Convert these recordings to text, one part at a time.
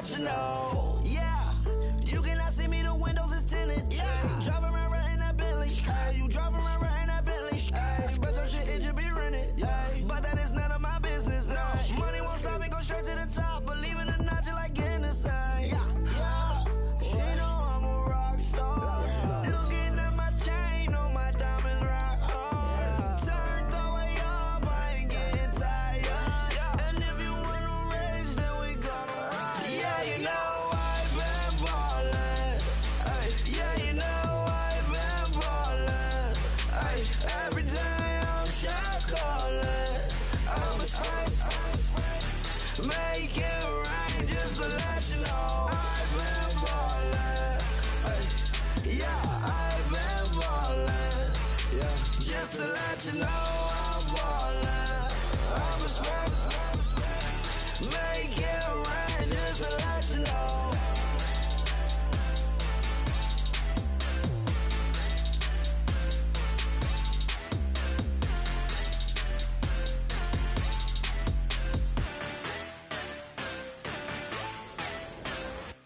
let you know. Yeah, you cannot see me, the windows is tinted. Yeah, driving around right in that Bentley. Hey, you driving around right in that Bentley. Hey, but your shit, it just be rented. Yeah, but that is none of my business. Hey. Money won't stop me, go straight to the top. Believe it or not, you like getting the same. Yeah, she know I'm a rock star. Looking at my chain, on my diamonds rock hard. Turned the way up, I ain't getting tired. And if you wanna race, then we gonna ride. Yeah, you know I've been ballin'. Ay, yeah, you know I've been ballin'. Ay, every day I'm shot callin'. I'm a spike, make it rain just to let you know. I've been ballin'. Ay, yeah, I've been ballin'. Yeah, just to let you know I'm ballin'. I'm a spike, make it rain just to let you know.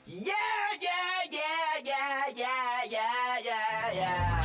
Yeah, yeah, yeah, yeah, yeah, yeah, yeah, yeah.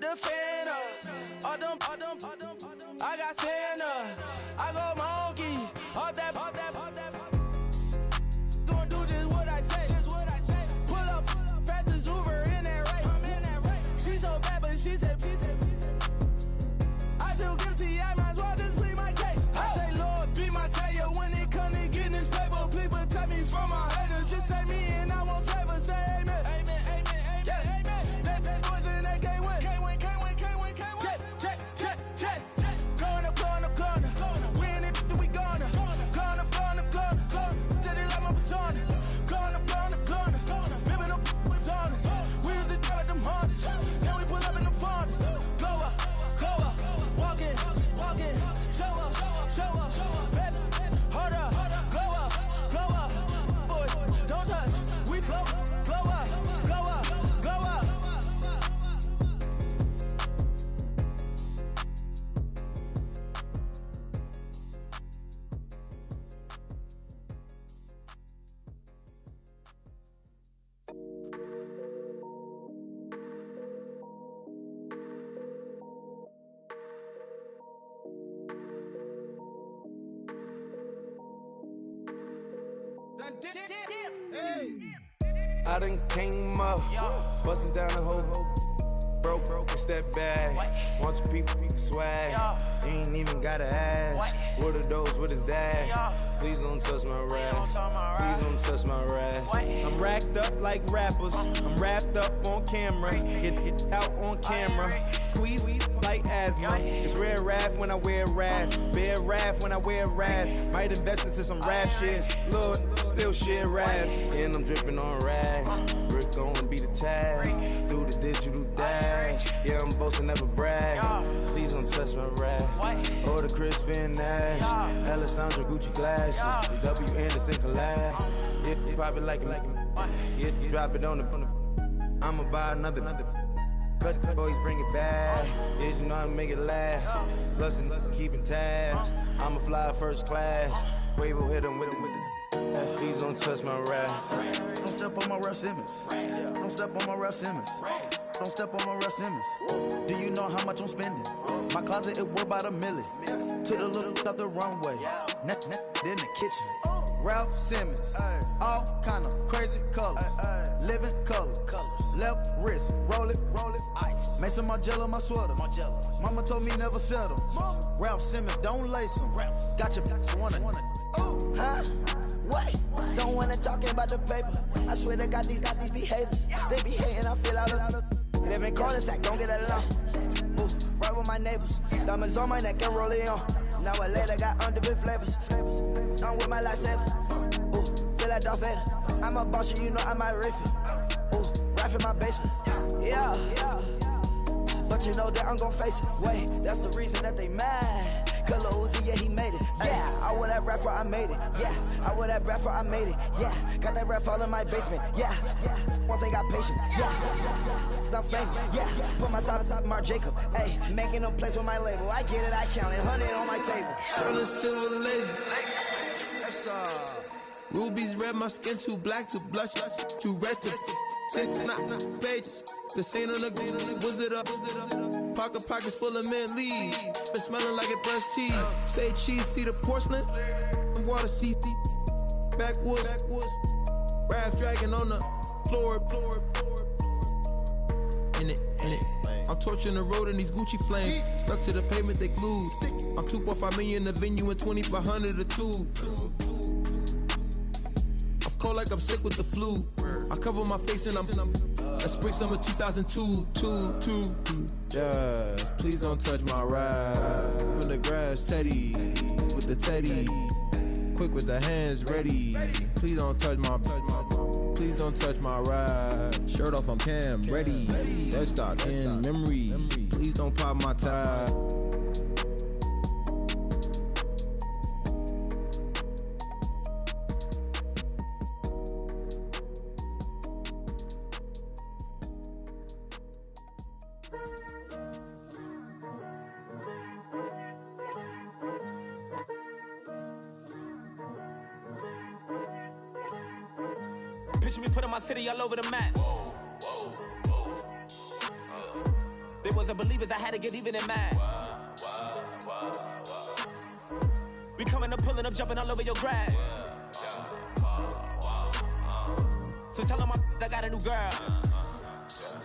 with the fan up. All them, I got Santa. I go monkey. All that. Gonna do just what I say. Pull up, fast as Uber in that race. She so bad, but she said. I feel guilty, I might as well just plead my case. I say, Lord, be my savior when it come to getting this paper. Please protect me from my haters. Just say me and I won't save her. Say amen. Yeah. Bad boys and they can't win. Jet. Going up. We in it, we gonna. Going up. Did it like my persona. Going up. Ripping up personas. We used to drive them Hondas. Now we pull up in the Fondas. Glow up. Walking. Show up. Baby, hold up. Glow up. Boys, don't touch. We flow. Glow up. I done came up, bustin' down the whole broke and step back. Want your people swag, you ain't even gotta ask. What are those, what is that? Please don't touch my rap, please don't touch my rap. I'm racked up like rappers, I'm wrapped up on camera. Hit out on camera, squeeze like asthma. It's rare wrath when I wear wrath, bare wrath when I wear wrath. Might invest into some rap shit, Lord, still shit rap. And I'm dripping on rags, Rick gonna be the tag, through the digital dash. Yeah, I'm boasting, never brag. Please don't touch my rap. Or the Chris Finn Nash, Alessandra Gucci glasses, the W Anderson collab. Yeah, you probably like it. Yeah, you drop it on the. I'ma buy another. Cause boys bring it back. Yeah, you know how to make it last. Plus and keeping tabs. I'ma fly first class. Quavo hit him with it. Please don't touch my rap. Don't step on my Ralph Simmons. Don't step on my Ralph Simmons. Don't step on my Ralph Simmons. Do you know how much I'm spending? My closet, it worth about $1 million. To the little out the runway. In the kitchen. Ralph Simmons. All kind of crazy colors. Living colors. Left wrist, roll it, ice. Make some Margiela my sweater. Mama told me never settle. Ralph Simmons, don't lace him. Got your wanna. Huh? What? Don't wanna talk about the paper. I swear to God, these be haters. They be hating, I feel out of. Live in cul-de-sac, don't get along. Ooh, right with my neighbors. Diamonds on my neck and roll it on. Now I later got underbit flavors. I'm with my lifesaver. Ooh, feel like Darth Vader. I'm a boss, you know I might riff it. Ooh, right in my basement. Yeah. But you know that I'm gon' face it. Wait, that's the reason that they mad. Cause Lil Uzi, yeah, he made it. Yeah, I would have rap for I made it. Yeah, I would have rap for I made it. Yeah, got that rap all in my basement. Yeah, once I got patience. Yeah, I'm famous. Yeah, put myself inside Marc Jacob. Hey, making a place with my label. I get it, I count it. 100 on my table. Sterling silver laser. Rubies red, my skin too black to blush, too red to tint, not pages. This ain't on the wizard up. Pockets full of mint leaves. Been smelling like it brushed teeth. Say cheese, see the porcelain. Water, see backwoods. Raft dragging on the floor. In it. I'm torching the road in these Gucci flames. Stuck to the pavement, they glued. I'm 2.5 million in the venue and 2,500 a tube. I'm cold like I'm sick with the flu. I cover my face and I'm spring summer 2002. Yeah, please don't touch my ride. In the grass, Teddy, with the Teddy. Quick with the hands ready. Please don't touch my ride. Shirt off, I'm Cam, ready. Desktop in memory. Please don't pop my tie. Picture me putting my city all over the map. They wasn't believers, I had to get even in mad. We coming up, pulling up, jumping all over your grass. So tell them I got a new girl.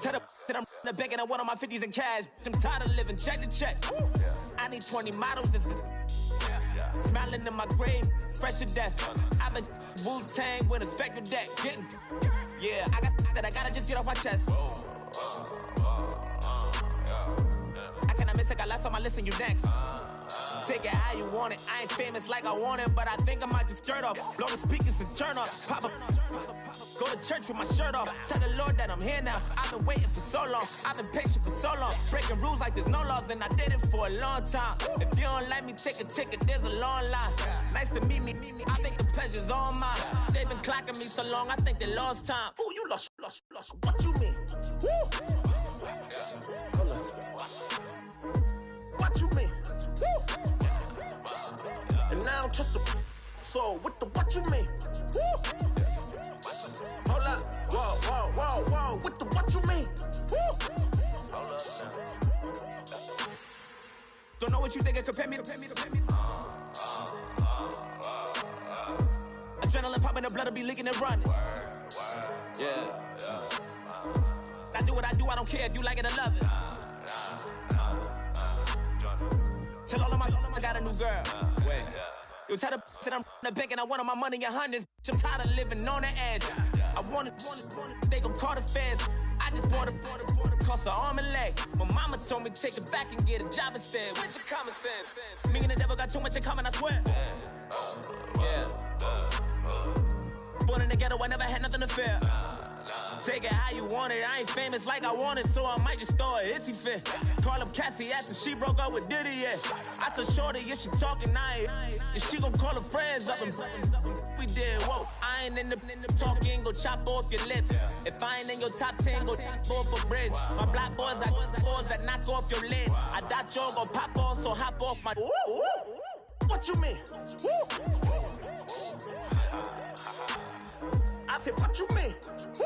Tell them that I'm in the bank and I want all my 50s in cash. I'm tired of living check to check. I need 20 models, this is smiling in my grave, fresh to death. I've been Wu-Tang with a spectral deck. Yeah, I gotta just get off my chest. I cannot miss it, got last on my list and you next. Take it how you want it. I ain't famous like I want it, but I think I might just skirt off. Blow the speakers and turn off. Pop up. Go to church with my shirt off. Tell the Lord that I'm here now. I've been waiting for so long. I've been patient for so long. Breaking rules like there's no laws, and I did it for a long time. If you don't let me take a ticket, there's a long line. Nice to meet me. I think the pleasure's all mine. They've been clocking me so long, I think they lost time. Ooh, you lost. What you mean? Woo! What you mean? Woo! And now I don't trust the so what you mean? Woo! Hold up, whoa, what you mean? Woo! Hold up now. Don't know what you think, compare me to. Adrenaline popping, the blood will be leaking and running. Yeah. I do what I do, I don't care if you like it or love it. Tell all of my I got a new girl. Wait. You tell the that I'm in the bank and I want all my money in hundreds. I'm tired of living on the edge. I want it, they gon' call the feds. I just bought a cost an arm and leg. My mama told me take it back and get a job instead. Where's your common sense? Me and the devil got too much in common, I swear. Yeah. Born in the ghetto, I never had nothing to fear. Take it how you want it. I ain't famous like I want it, so I might just throw it if he fit. Call up Cassie after she broke up with Diddy, yeah. I told Shorty, if she talking, and she gon' call her friends up and we did, whoa. I ain't in the talking, go chop off your lips. If I ain't in your top 10, go top 4 for bridge. My black boys, I got boys that knock off your lid. I thought y'all gon' pop off, so hop off my. What you mean? I said, what you mean? Woo!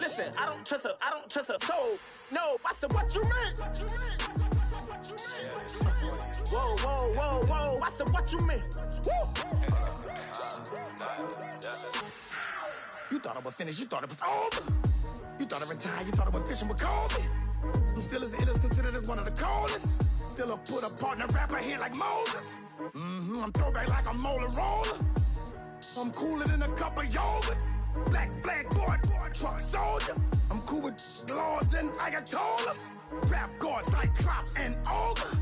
Listen, I don't trust her soul. No, I said, what you mean? Whoa, I said, what you mean? Woo! You thought I was finished, you thought it was over. You thought I retired, you thought I went fishing with Kobe. I'm still as ill as considered as one of the coldest. Still a put a partner rapper here like Moses. I'm throwback like a molar roller. I'm cooler than a cup of yogurt. Black flag boy, truck soldier. I'm cool with laws and ayatollahs. Rap guards like Cyclops and Ogre.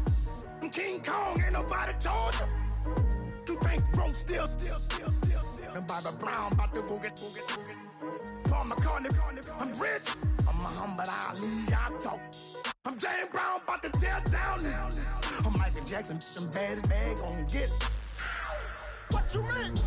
I'm King Kong, ain't nobody told you. You think road still. And Bobby Brown about to go get. Paul McCartney, I'm rich. I'm Muhammad Ali, I talk. I'm James Brown, about to tear down this. I'm Michael Jackson, them bad as bad, gon' get it. What you mean?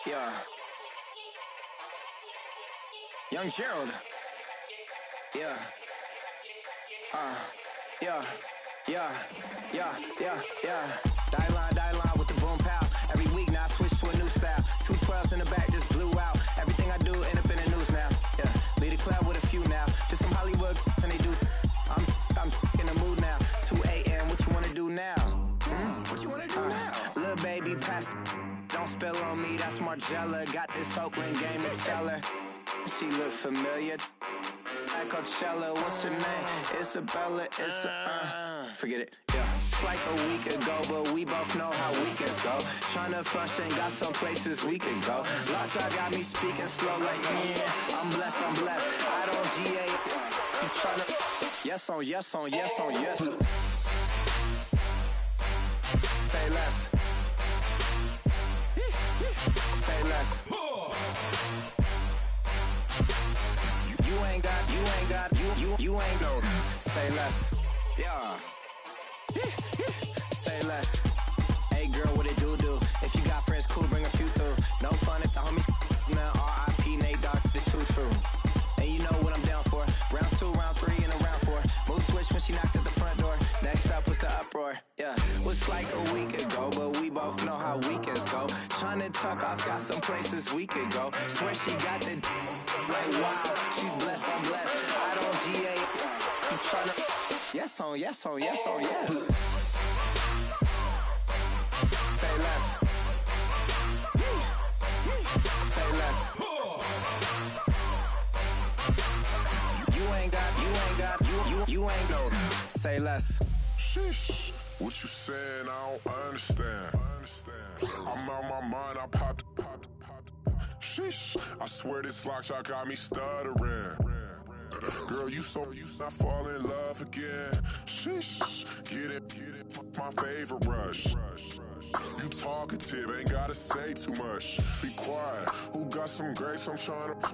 Yeah. Young Gerald. Yeah. Die line with the boom pow. Every week now I switch to a new style. 212s in the back just blew out. Everything I do end up in the news now. Yeah. Lead a club with a few now. Just some Hollywood and they do. I'm in the mood now. 2 a.m. What you wanna do now? What you wanna do now? Little baby pass. Don't spill on me, that's Margella. Got this Oakland game to tell her. She look familiar. Like Coachella, what's her name? Isabella, forget it, yeah. It's like a week ago, but we both know how weekends go. Tryna function, got some places we could go. Lockjaw got me speaking slow like, yeah, I'm blessed. I don't GA. You tryna, yes on yes. Say less. Yeah. Say less. Hey girl, what it do? If you got friends, cool, bring a few through. No fun if the homies man. R.I.P. Nate Dogg, this too true. And you know what I'm down for. Round 2, round 3, and a round 4. Mood switch when she knocked at the front door. Next up was the uproar. Yeah, was like a week ago, but we both know how weekends go. Tryna tuck off, got some places we could go. Swear she got the like wow, she's blessed, I'm blessed. I don't GA. You tryna yes on, yes on, yes on, yes. Say less. Say less. You ain't no. Say less. Sheesh. What you saying? I don't understand. I'm out my mind. I popped. Sheesh. I swear this lock shot got me stuttering. Girl, you not fall in love again. Sheesh. Get it. My favorite rush. You talkative, ain't gotta say too much. Be quiet. Who got some grapes? I'm trying to.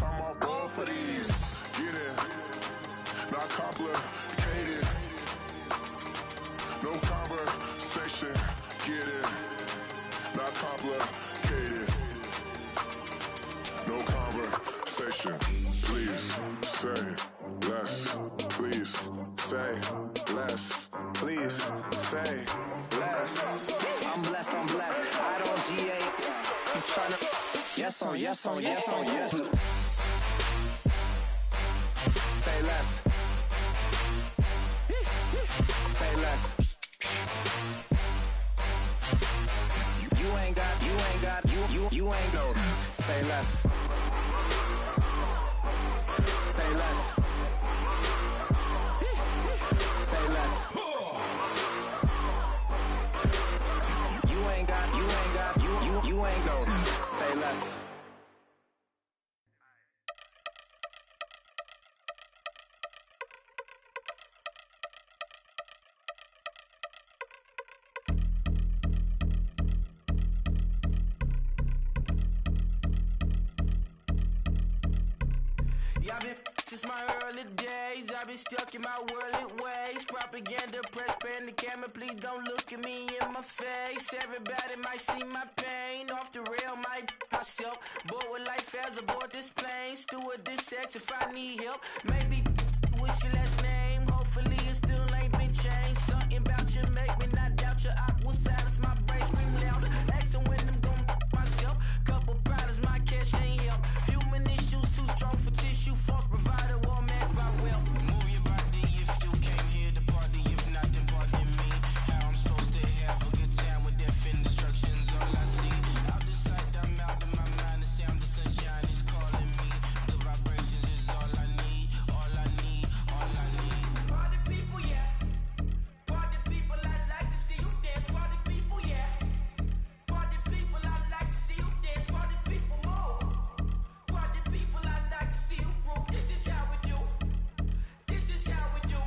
I'm all ball for these. Get in. Not complicated. No conversation. Get in. Not complicated. No conversation. Please say less. Please say less. Please say less. I'm blessed, I'm blessed. I don't GA. You tryna yes on, yes on, yes on, yes. Say less. Say less. You ain't no. Say less. Say less. Say less. You ain't no. Say less. Y'all been since my early days, I've been stuck in my worldly ways. Propaganda, press, pan the camera, please don't look at me in my face. Everybody might see my pain, off the rail, might myself. Bored with life as aboard this plane, steward this sex if I need help. Maybe what's your last name? Hopefully it still ain't been changed. Something about you make me not doubt your I will silence my brain, scream louder. Asking when I'm gon' myself. Couple problems, my cash ain't help. Human issues too strong for tissue. False provider, war masked by wealth. Move your body if you came here to party. If not, then pardon me. How I'm supposed to have a good time with death and destruction's all I see. Out the sight, I'm out of my mind. The sound of sunshine is calling me. The vibrations is all I need. All I need. All I need. Party people, yeah. Party people, I like to see you dance. Party people, yeah. Party people, I like to see you dance. Party people, move. Party people, I like to see you groove. This is how we do. This is how we do.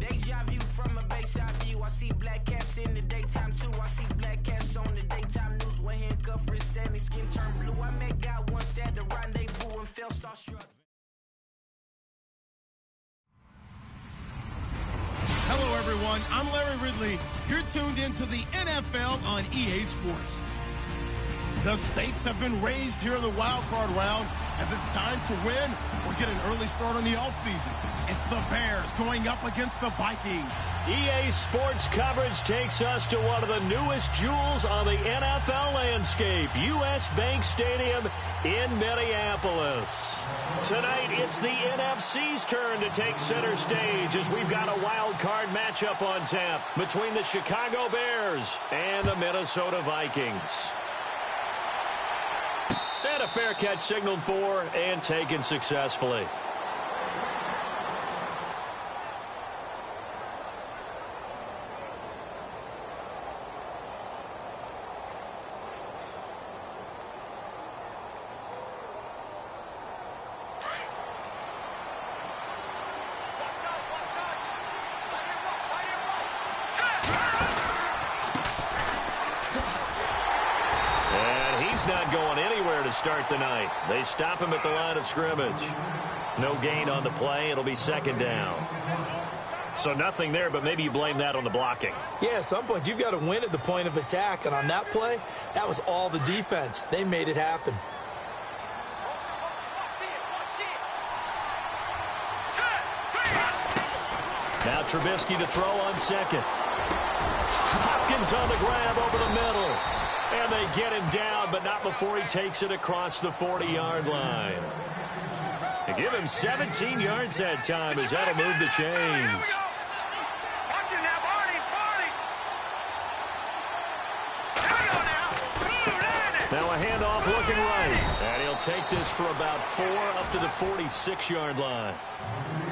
Deja view from a bayside view. I see black cats in the daytime too. I see black cats on the daytime news. When handcuffed, wrist and his skin turned blue. I met guy once at the rendezvous and felt starstruck. Hello, everyone. I'm Larry Ridley. You're tuned into the NFL on EA Sports. The stakes have been raised here in the wild card round as it's time to win or get an early start on the offseason. It's the Bears going up against the Vikings. EA Sports coverage takes us to one of the newest jewels on the NFL landscape, US Bank Stadium in Minneapolis. Tonight, it's the NFC's turn to take center stage as we've got a wild card matchup on tap between the Chicago Bears and the Minnesota Vikings. And a fair catch signaled for and taken successfully. He's not going anywhere to start the night. They stop him at the line of scrimmage. No gain on the play. It'll be second down. So nothing there, but maybe you blame that on the blocking. Yeah, at some point you've got to win at the point of attack. And on that play, that was all the defense. They made it happen. Now Trubisky to throw on second. Hopkins on the grab over the middle. And they get him down, but not before he takes it across the 40-yard line. They give him 17 yards that time as that'll move the chains. Now a handoff looking right. And he'll take this for about 4 up to the 46-yard line.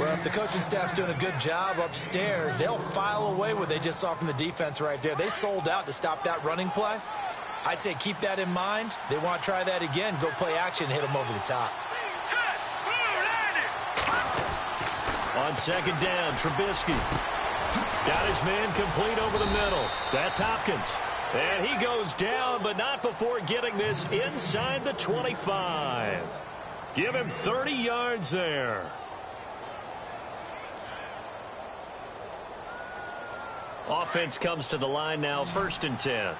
Well, if the coaching staff's doing a good job upstairs, they'll file away what they just saw from the defense right there. They sold out to stop that running play. I'd say keep that in mind. They want to try that again. Go play action and hit them over the top. On second down, Trubisky got his man complete over the middle. That's Hopkins. And he goes down, but not before getting this inside the 25. Give him 30 yards there. Offense comes to the line now, 1st and 10.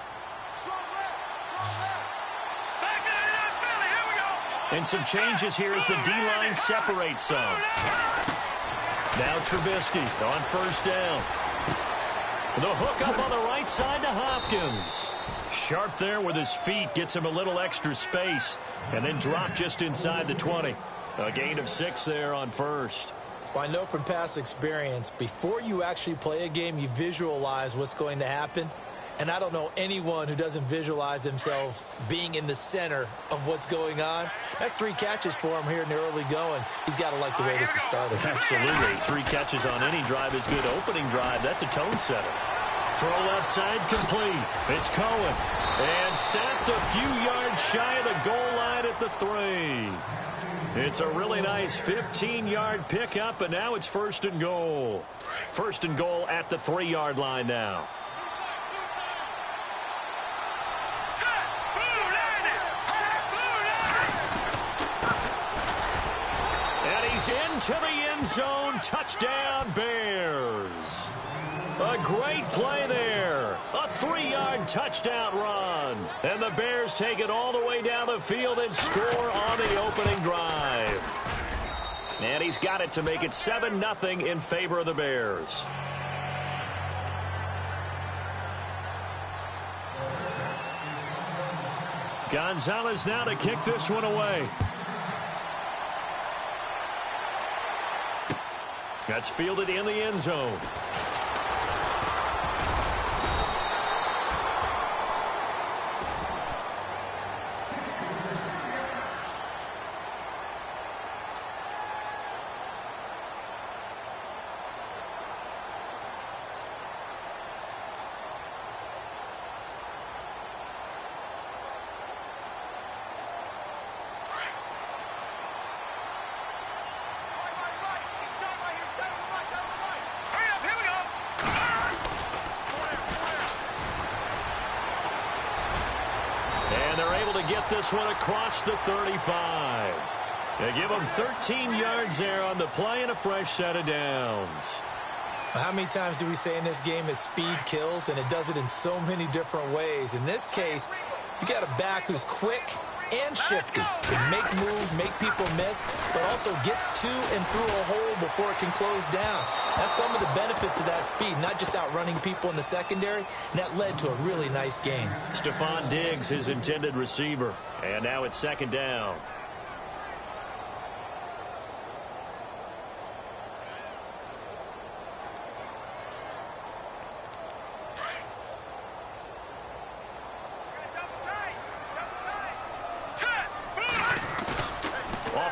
And some changes here as the D-line separates some. Now Trubisky on 1st down. The hook up on the right side to Hopkins. Sharp there with his feet, gets him a little extra space, and then drop just inside the 20. A gain of 6 there on 1st. Well, I know from past experience, before you actually play a game, you visualize what's going to happen. And I don't know anyone who doesn't visualize themselves being in the center of what's going on. That's 3 catches for him here in the early going. He's got to like the way this is started. Absolutely. 3 catches on any drive is good. Opening drive, that's a tone setter. Throw left side complete. It's Cohen. And stopped a few yards shy of the goal line at the 3. It's a really nice 15-yard pickup, and now it's 1st and goal. 1st and goal at the 3-yard line now. Into the end zone. Touchdown, Bears. A great play there. A 3-yard touchdown run. And the Bears take it all the way down the field and score on the opening drive. And he's got it to make it 7-0 in favor of the Bears. Gonzalez now to kick this one away. That's fielded in the end zone. Get this one across the 35. They give him 13 yards there on the play and a fresh set of downs. How many times do we say in this game that speed kills, and it does it in so many different ways? In this case, you got a back who's quick and shifty, can make moves, make people miss, but also gets to and through a hole before it can close down. That's some of the benefits of that speed, not just outrunning people in the secondary, and that led to a really nice gain. Stephon Diggs, his intended receiver, and now it's 2nd down.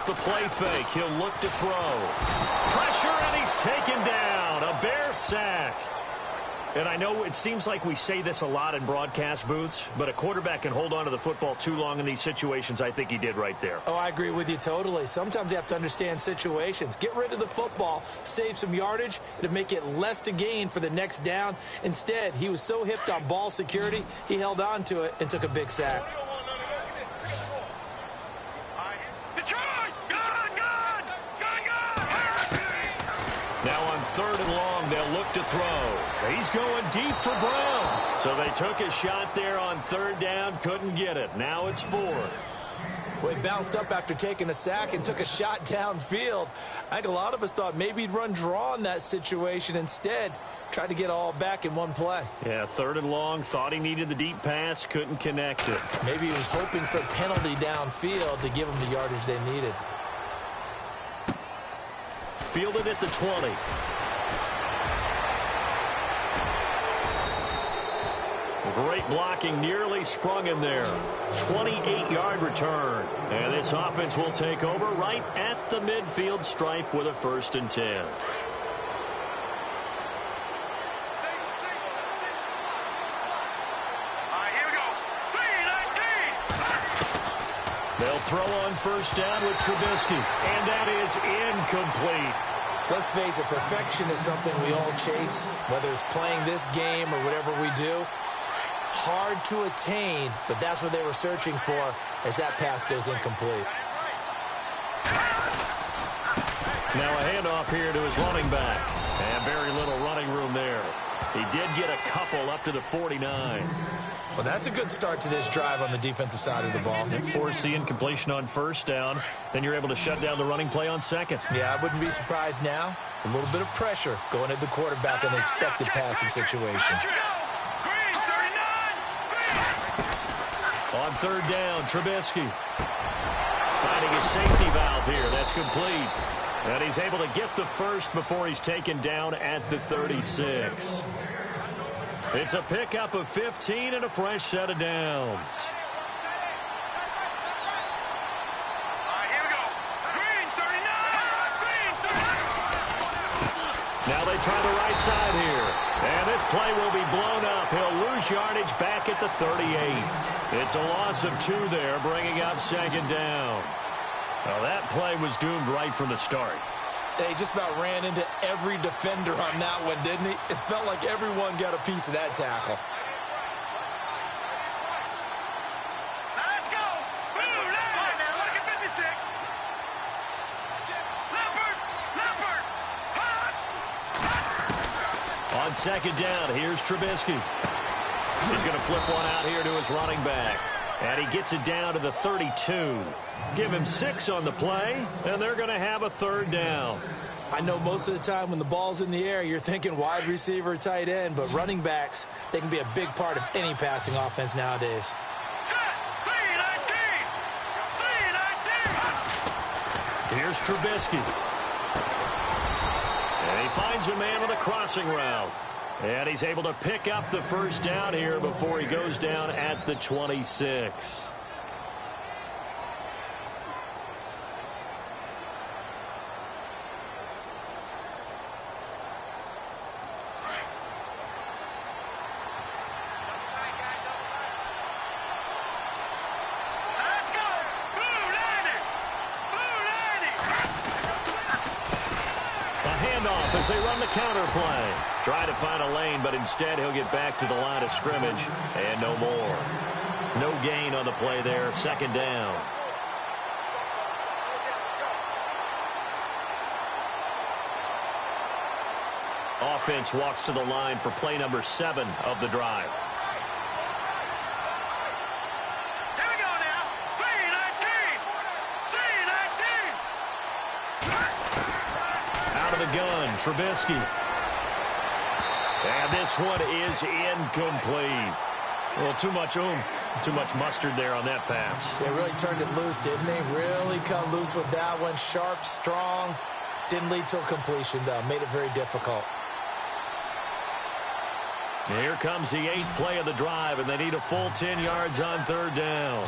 The play fake. He'll look to throw. Pressure, and he's taken down. A Bear sack. And I know it seems like we say this a lot in broadcast booths, but a quarterback can hold on to the football too long in these situations. I think he did right there. Oh, I agree with you totally. Sometimes you have to understand situations. Get rid of the football, save some yardage to make it less to gain for the next down. Instead, he was so hipped on ball security, he held on to it and took a big sack. 3rd and long. They'll look to throw. He's going deep for Brown. So they took a shot there on 3rd down, couldn't get it. Now it's 4th. Well, he bounced up after taking a sack and took a shot downfield. I think a lot of us thought maybe he'd run draw in that situation. Instead, tried to get all back in one play. Yeah, 3rd and long. Thought he needed the deep pass. Couldn't connect it. Maybe he was hoping for a penalty downfield to give him the yardage they needed. Fielded at the 20. Great blocking, nearly sprung him there. 28-yard return. And this offense will take over right at the midfield stripe with a 1st and 10. They'll throw on 1st down with Trubisky, and that is incomplete. Let's face it, perfection is something we all chase, whether it's playing this game or whatever we do. Hard to attain, but that's what they were searching for as that pass goes incomplete. Now a handoff here to his running back. And very little running room there. He did get a couple up to the 49. Well, that's a good start to this drive on the defensive side of the ball. Force the incompletion on 1st down. Then you're able to shut down the running play on 2nd. Yeah, I wouldn't be surprised now. A little bit of pressure going at the quarterback in the expected passing situation. On 3rd down, Trubisky finding a safety valve here. That's complete. And he's able to get the 1st before he's taken down at the 36. It's a pickup of 15 and a fresh set of downs. Here we go. Green, 39. Now they try the right side here. And this play will be blown up. He'll lose yardage back at the 38. It's a loss of 2 there, bringing up 2nd down. Well, that play was doomed right from the start. They just about ran into every defender on that one, didn't he? It felt like everyone got a piece of that tackle. Let's go. Boom, look at 56. Leopard. On 2nd down, here's Trubisky. He's going to flip one out here to his running back. And he gets it down to the 32. Give him 6 on the play, and they're going to have a 3rd down. I know most of the time when the ball's in the air, you're thinking wide receiver, tight end, but running backs, they can be a big part of any passing offense nowadays. Here's Trubisky. And he finds a man with a crossing route. And he's able to pick up the 1st down here before he goes down at the 26. As they run the counter play. Try to find a lane, but instead he'll get back to the line of scrimmage and no more. No gain on the play there. 2nd down. Offense walks to the line for play number 7 of the drive. The gun, Trubisky. And this one is incomplete. Well, too much oomph, too much mustard there on that pass. They really turned it loose, didn't they? Really cut loose with that one. Sharp, strong. Didn't lead to a completion, though. Made it very difficult. Here comes the 8th play of the drive, and they need a full 10 yards on 3rd down.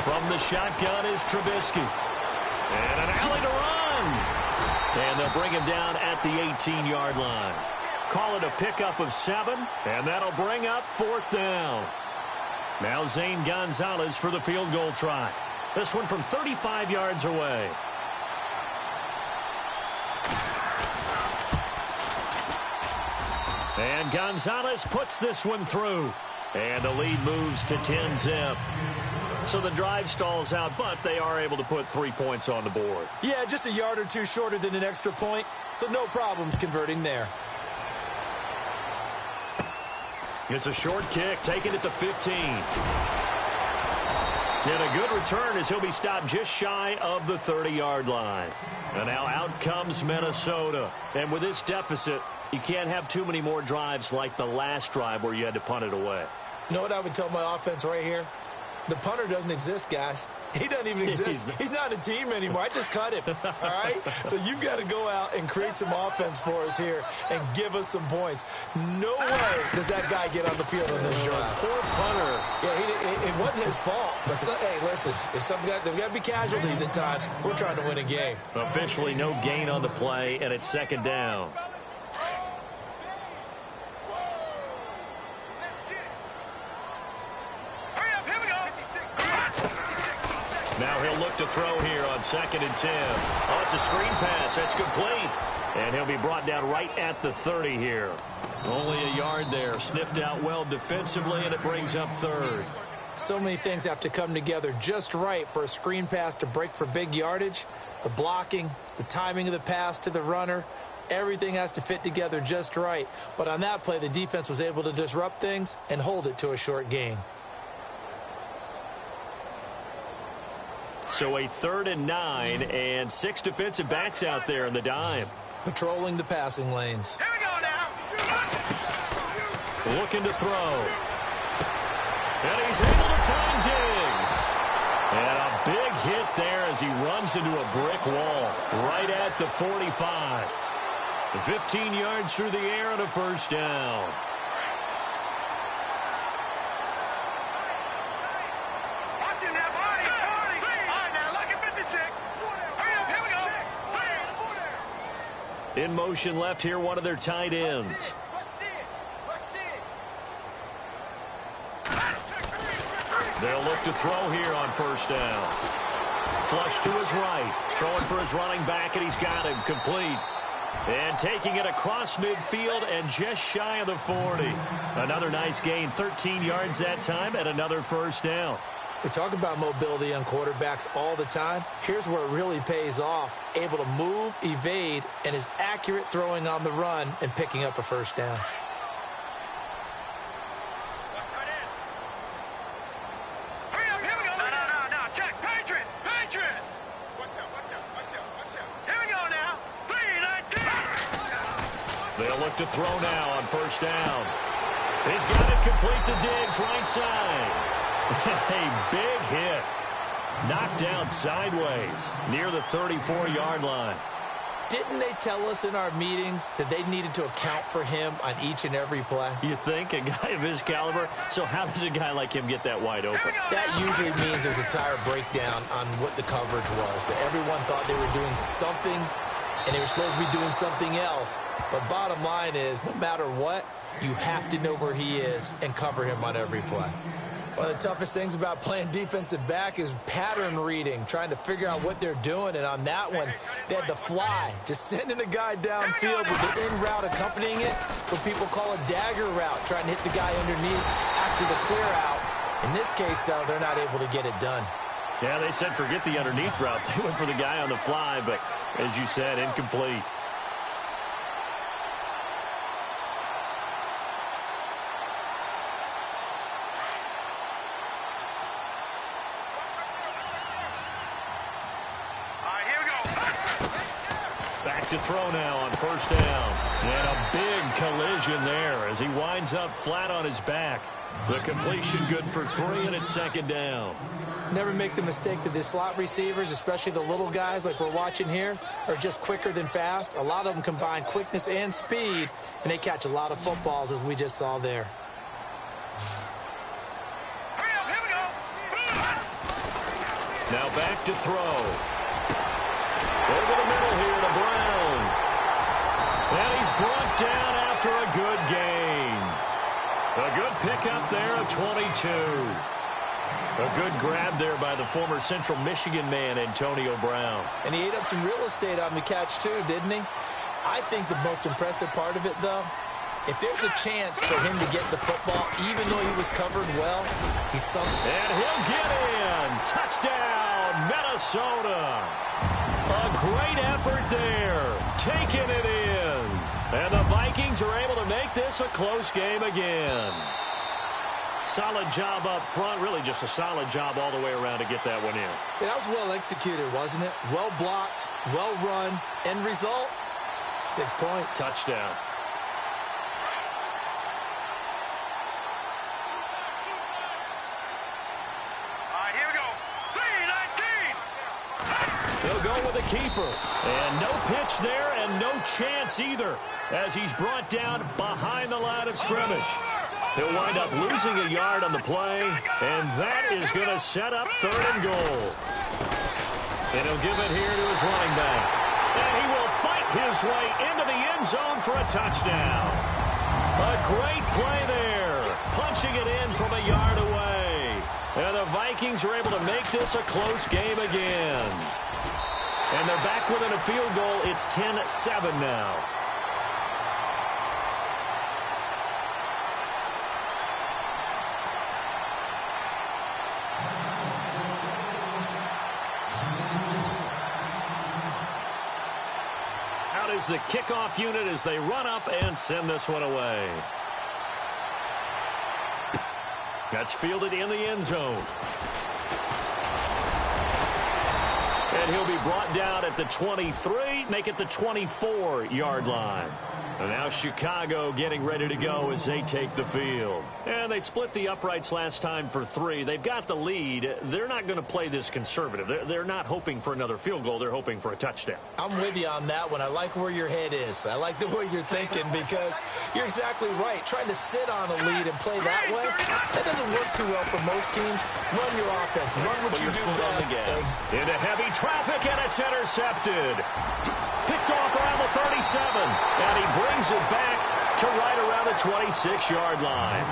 From the shotgun is Trubisky. And an alley to run. And they'll bring him down at the 18-yard line. Call it a pickup of 7, and that'll bring up 4th down. Now Zane Gonzalez for the field goal try. This one from 35 yards away. And Gonzalez puts this one through. And the lead moves to 10-zip. So the drive stalls out, but they are able to put 3 points on the board. Yeah, just a yard or two shorter than an extra point, so no problems converting there. It's a short kick, taking it to 15. And a good return as he'll be stopped just shy of the 30-yard line. And now out comes Minnesota. And with this deficit, you can't have too many more drives like the last drive where you had to punt it away. You know what I would tell my offense right here? The punter doesn't exist, guys. He doesn't even exist. He's not a team anymore. I just cut him, all right? So you've got to go out and create some offense for us here and give us some points. No way does that guy get on the field on this drive. Poor punter. Yeah, it wasn't his fault. But hey, listen, there's got to be casualties at times. We're trying to win a game. Officially no gain on the play, and it's second down. Now he'll look to throw here on 2nd and 10. Oh, it's a screen pass. That's complete. And he'll be brought down right at the 30 here. Only a yard there. Sniffed out well defensively, and it brings up 3rd. So many things have to come together just right for a screen pass to break for big yardage. The blocking, the timing of the pass to the runner, everything has to fit together just right. But on that play, the defense was able to disrupt things and hold it to a short gain. So a 3rd and 9, and 6 defensive backs out there in the dime. Patrolling the passing lanes. Here we go now. Looking to throw. And he's able to find Diggs. And a big hit there as he runs into a brick wall right at the 45. 15 yards through the air and a first down. In motion left here, one of their tight ends. They'll look to throw here on first down. Flush to his right. Throwing for his running back, and he's got him complete. And taking it across midfield and just shy of the 40. Another nice gain, 13 yards that time, and another first down. We talk about mobility on quarterbacks all the time. Here's where it really pays off. Able to move, evade, and is accurate throwing on the run and picking up a first down. Hurry up, here we go. No, check. Patriot. Watch out. Here we go now. They'll look to throw now on first down. He's got it complete to Diggs, right side. A big hit. Knocked down sideways near the 34-yard line. Didn't they tell us in our meetings that they needed to account for him on each and every play? You think? A guy of his caliber? So how does a guy like him get that wide open? That usually means there's a tire breakdown on what the coverage was. That everyone thought they were doing something, and they were supposed to be doing something else. But bottom line is, no matter what, you have to know where he is and cover him on every play. One of the toughest things about playing defensive back is pattern reading, trying to figure out what they're doing. And on that one, they had the fly, just sending a guy downfield with the in route accompanying it, what people call a dagger route, trying to hit the guy underneath after the clear out. In this case, though, they're not able to get it done. Yeah, they said forget the underneath route. They went for the guy on the fly, but as you said, incomplete. To throw now on first down. And a big collision there as he winds up flat on his back. The completion good for 3, and it's second down. Never make the mistake that the slot receivers, especially the little guys like we're watching here, are just quicker than fast. A lot of them combine quickness and speed, and they catch a lot of footballs, as we just saw there. Now back to throw. Over the middle here to Brown. And he's brought down after a good gain. A good pickup there, a 22. A good grab there by the former Central Michigan man, Antonio Brown. And he ate up some real estate on the catch, too, didn't he? I think the most impressive part of it, though, If there's a chance for him to get the football, even though he was covered well, he's something. And he'll get in. Touchdown, Minnesota. A great effort there. Taking it in. And the Vikings are able to make this a close game again. Solid job up front. Really just a solid job all the way around to get that one in. That was well executed, wasn't it? Well blocked, well run. End result, 6 points. Touchdown. He'll go with a keeper. And no pitch there and no chance either as he's brought down behind the line of scrimmage. He'll wind up losing a yard on the play, and that is going to set up 3rd and goal. And he'll give it here to his running back. And he will fight his way into the end zone for a touchdown. A great play there, punching it in from a yard away. And the Vikings are able to make this a close game again. And they're back within a field goal. It's 10-7 now. Out is the kickoff unit as they run up and send this one away. That's fielded in the end zone. And he'll be brought down at the 23, make it the 24-yard line. And now Chicago getting ready to go as they take the field. And they split the uprights last time for 3. They've got the lead. They're not going to play this conservative. They're not hoping for another field goal. They're hoping for a touchdown. I'm with you on that one. I like where your head is. I like the way you're thinking because you're exactly right. Trying to sit on a lead and play that way, that doesn't work too well for most teams. Run your offense. Run what you do best. Into heavy traffic, and it's intercepted. Picked off around the 37, and he brings it back to right around the 26-yard line.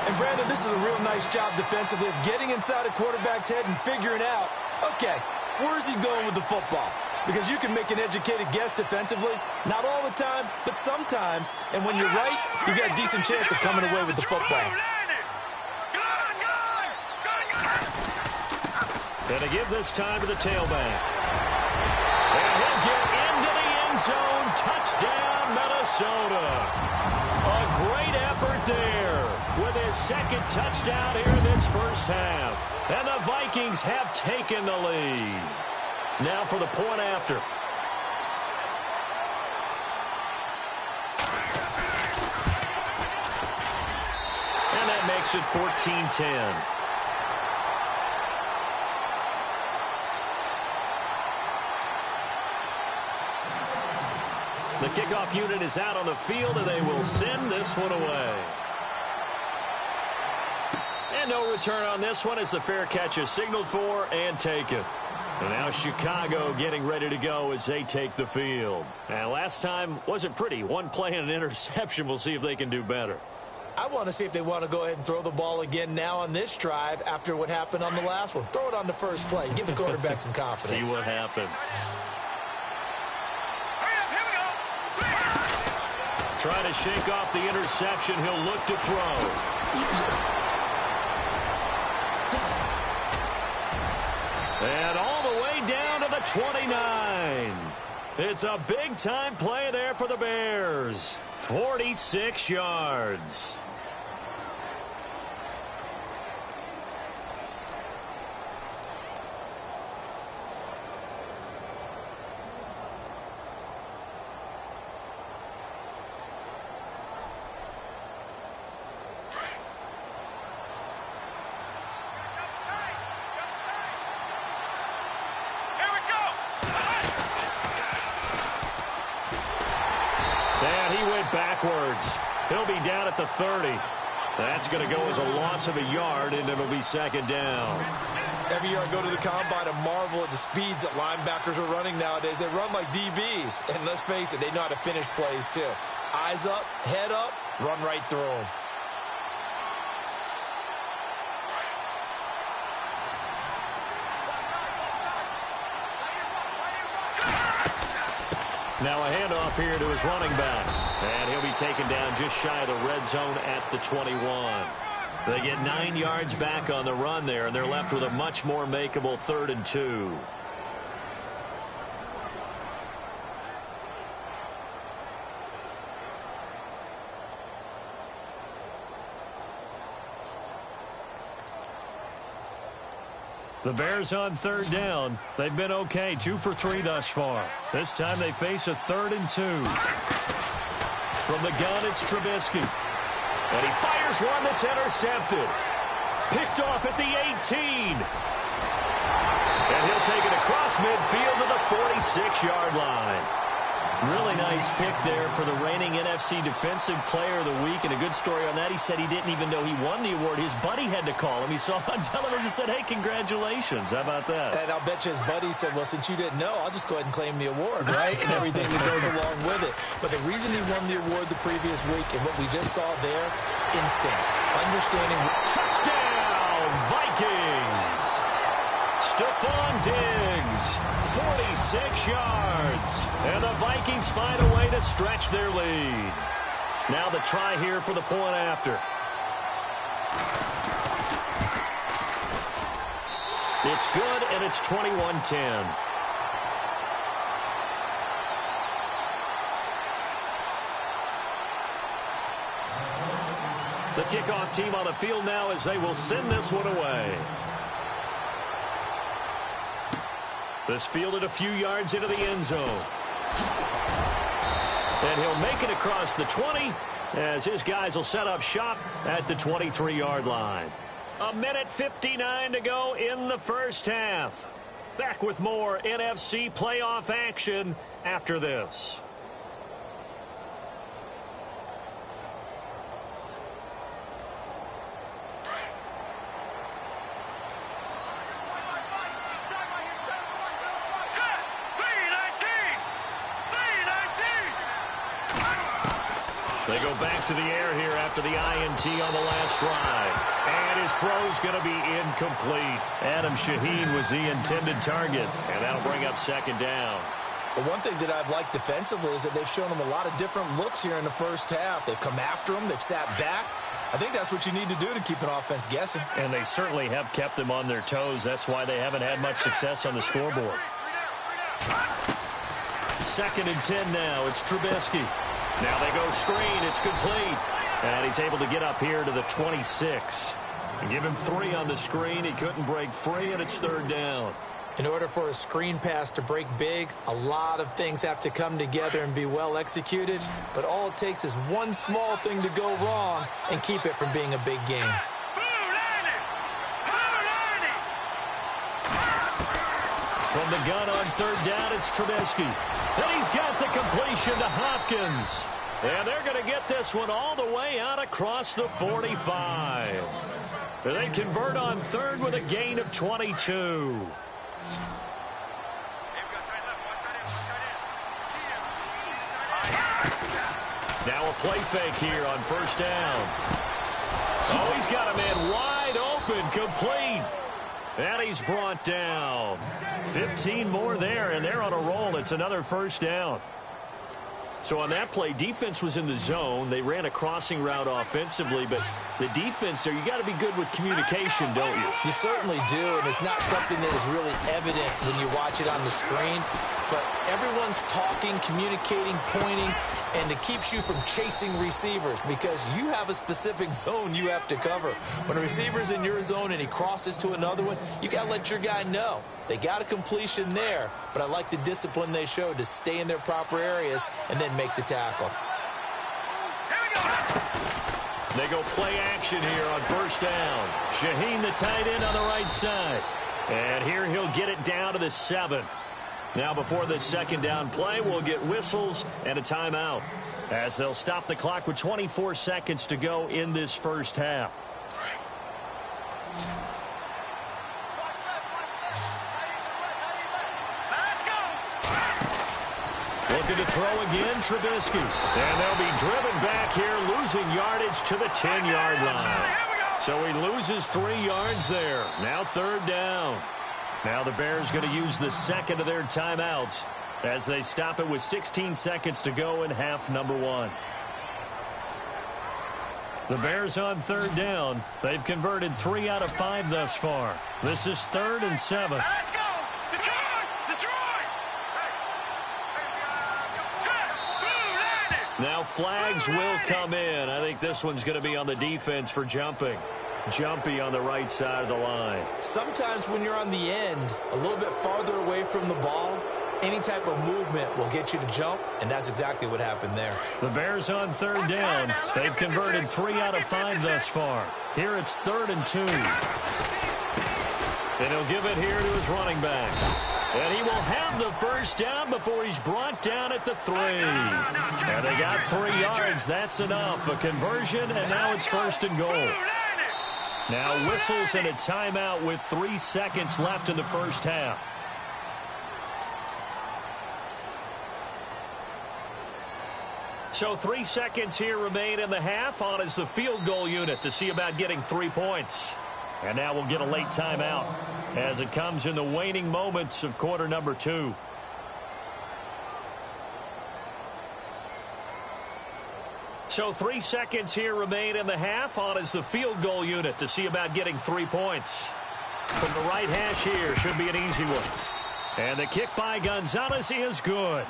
And, Brandon, this is a real nice job defensively of getting inside a quarterback's head and figuring out, okay, where's he going with the football? Because you can make an educated guess defensively, not all the time, but sometimes. And when you're right, you got a decent chance of coming away with the football. And to give this time to the tailback. And he'll get into the end zone. Touchdown, Minnesota. A great effort there with his 2nd touchdown here in this first half. And the Vikings have taken the lead. Now for the point after. And that makes it 14-10. The kickoff unit is out on the field, and they will send this one away. And no return on this one as the fair catch is signaled for and taken. And now Chicago getting ready to go as they take the field. And last time wasn't pretty. One play and an interception. We'll see if they can do better. I want to see if they want to go ahead and throw the ball again now on this drive after what happened on the last one. Throw it on the first play. Give the quarterback some confidence. See what happens. Trying to shake off the interception. He'll look to throw. And all the way down to the 29. It's a big-time play there for the Bears. 46 yards. Backwards. He'll be down at the 30. That's going to go as a loss of a yard, and it'll be 2nd down. Every year I go to the combine and marvel at the speeds that linebackers are running nowadays. They run like DBs. And let's face it, they know how to finish plays too. Eyes up, head up, run right through them. Now a handoff here to his running back. And he'll be taken down just shy of the red zone at the 21. They get 9 yards back on the run there, and they're left with a much more makeable 3rd and 2. The Bears on 3rd down. They've been okay, 2 for 3 thus far. This time they face a 3rd and 2. From the gun, it's Trubisky. And he fires one that's intercepted. Picked off at the 18. And he'll take it across midfield to the 46-yard line. Really nice pick there for the reigning NFC Defensive Player of the Week. And a good story on that, he said he didn't even know he won the award. His buddy had to call him. He saw on television and said, hey, congratulations. How about that? And I'll bet you his buddy said, well, since you didn't know, I'll just go ahead and claim the award, right? And everything that goes along with it. But the reason he won the award the previous week and what we just saw there, instincts, understanding. Touchdown, Vikings! Stephon Diggs, 46 yards. And the Vikings find a way to stretch their lead. Now the try here for the point after. It's good, and it's 21-10. The kickoff team on the field now as they will send this one away. This fielded a few yards into the end zone. And he'll make it across the 20 as his guys will set up shop at the 23-yard line. 1:59 to go in the first half. Back with more NFC playoff action after this. They go back to the air here after the INT on the last drive. And his throw's going to be incomplete. Adam Shaheen was the intended target, and that'll bring up 2nd down. But one thing that I've liked defensively is that they've shown him a lot of different looks here in the first half. They've come after him. They've sat back. I think that's what you need to do to keep an offense guessing. And they certainly have kept them on their toes. That's why they haven't had much success on the scoreboard. 2nd and 10 now. It's Trubisky. Now they go screen. It's complete. And he's able to get up here to the 26. And give him 3 on the screen. He couldn't break free, and it's 3rd down. In order for a screen pass to break big, a lot of things have to come together and be well executed. But all it takes is one small thing to go wrong and keep it from being a big game. From the gun on 3rd down, it's Trubisky. And he's got the completion to Hopkins. And they're going to get this one all the way out across the 45. They convert on 3rd with a gain of 22. Now a play fake here on 1st down. Oh, he's got a man wide open, complete. And he's brought down. 15 more there, and they're on a roll. It's another 1st down. So on that play, defense was in the zone. They ran a crossing route offensively, but the defense there, you got to be good with communication, don't you? You certainly do, and it's not something that is really evident when you watch it on the screen. But everyone's talking, communicating, pointing, and it keeps you from chasing receivers because you have a specific zone you have to cover. When a receiver's in your zone and he crosses to another one, you got to let your guy know. They got a completion there, but I like the discipline they showed to stay in their proper areas and then make the tackle. They go play action here on 1st down. Shaheen, the tight end, on the right side. And here he'll get it down to the 7. Now before this 2nd down play, we'll get whistles and a timeout as they'll stop the clock with 24 seconds to go in this first half. Looking to throw again, Trubisky. And they'll be driven back here, losing yardage to the 10-yard line. So he loses 3 yards there. Now 3rd down. Now the Bears going to use the 2nd of their timeouts as they stop it with 16 seconds to go in half number 1. The Bears on third down. They've converted 3 out of 5 thus far. This is 3rd and 7. Let's go! Detroit! Now flags will come in. I think this one's going to be on the defense for jumping. Jumpy on the right side of the line. Sometimes when you're on the end, a little bit farther away from the ball, any type of movement will get you to jump, and that's exactly what happened there. The Bears on third down. They've converted 3 out of 5 thus far. Here it's 3rd and 2. And he'll give it here to his running back. And he will have the first down before he's brought down at the 3. And they got 3 yards. That's enough. A conversion, and now it's 1st and goal. Now whistles and a timeout with 3 seconds left in the first half. So 3 seconds here remain in the half. On is the field goal unit to see about getting 3 points. And now we'll get a late timeout as it comes in the waning moments of quarter number 2. So 3 seconds here remain in the half. On is the field goal unit to see about getting 3 points. From the right hash here, should be an easy one. And the kick by Gonzalez is good.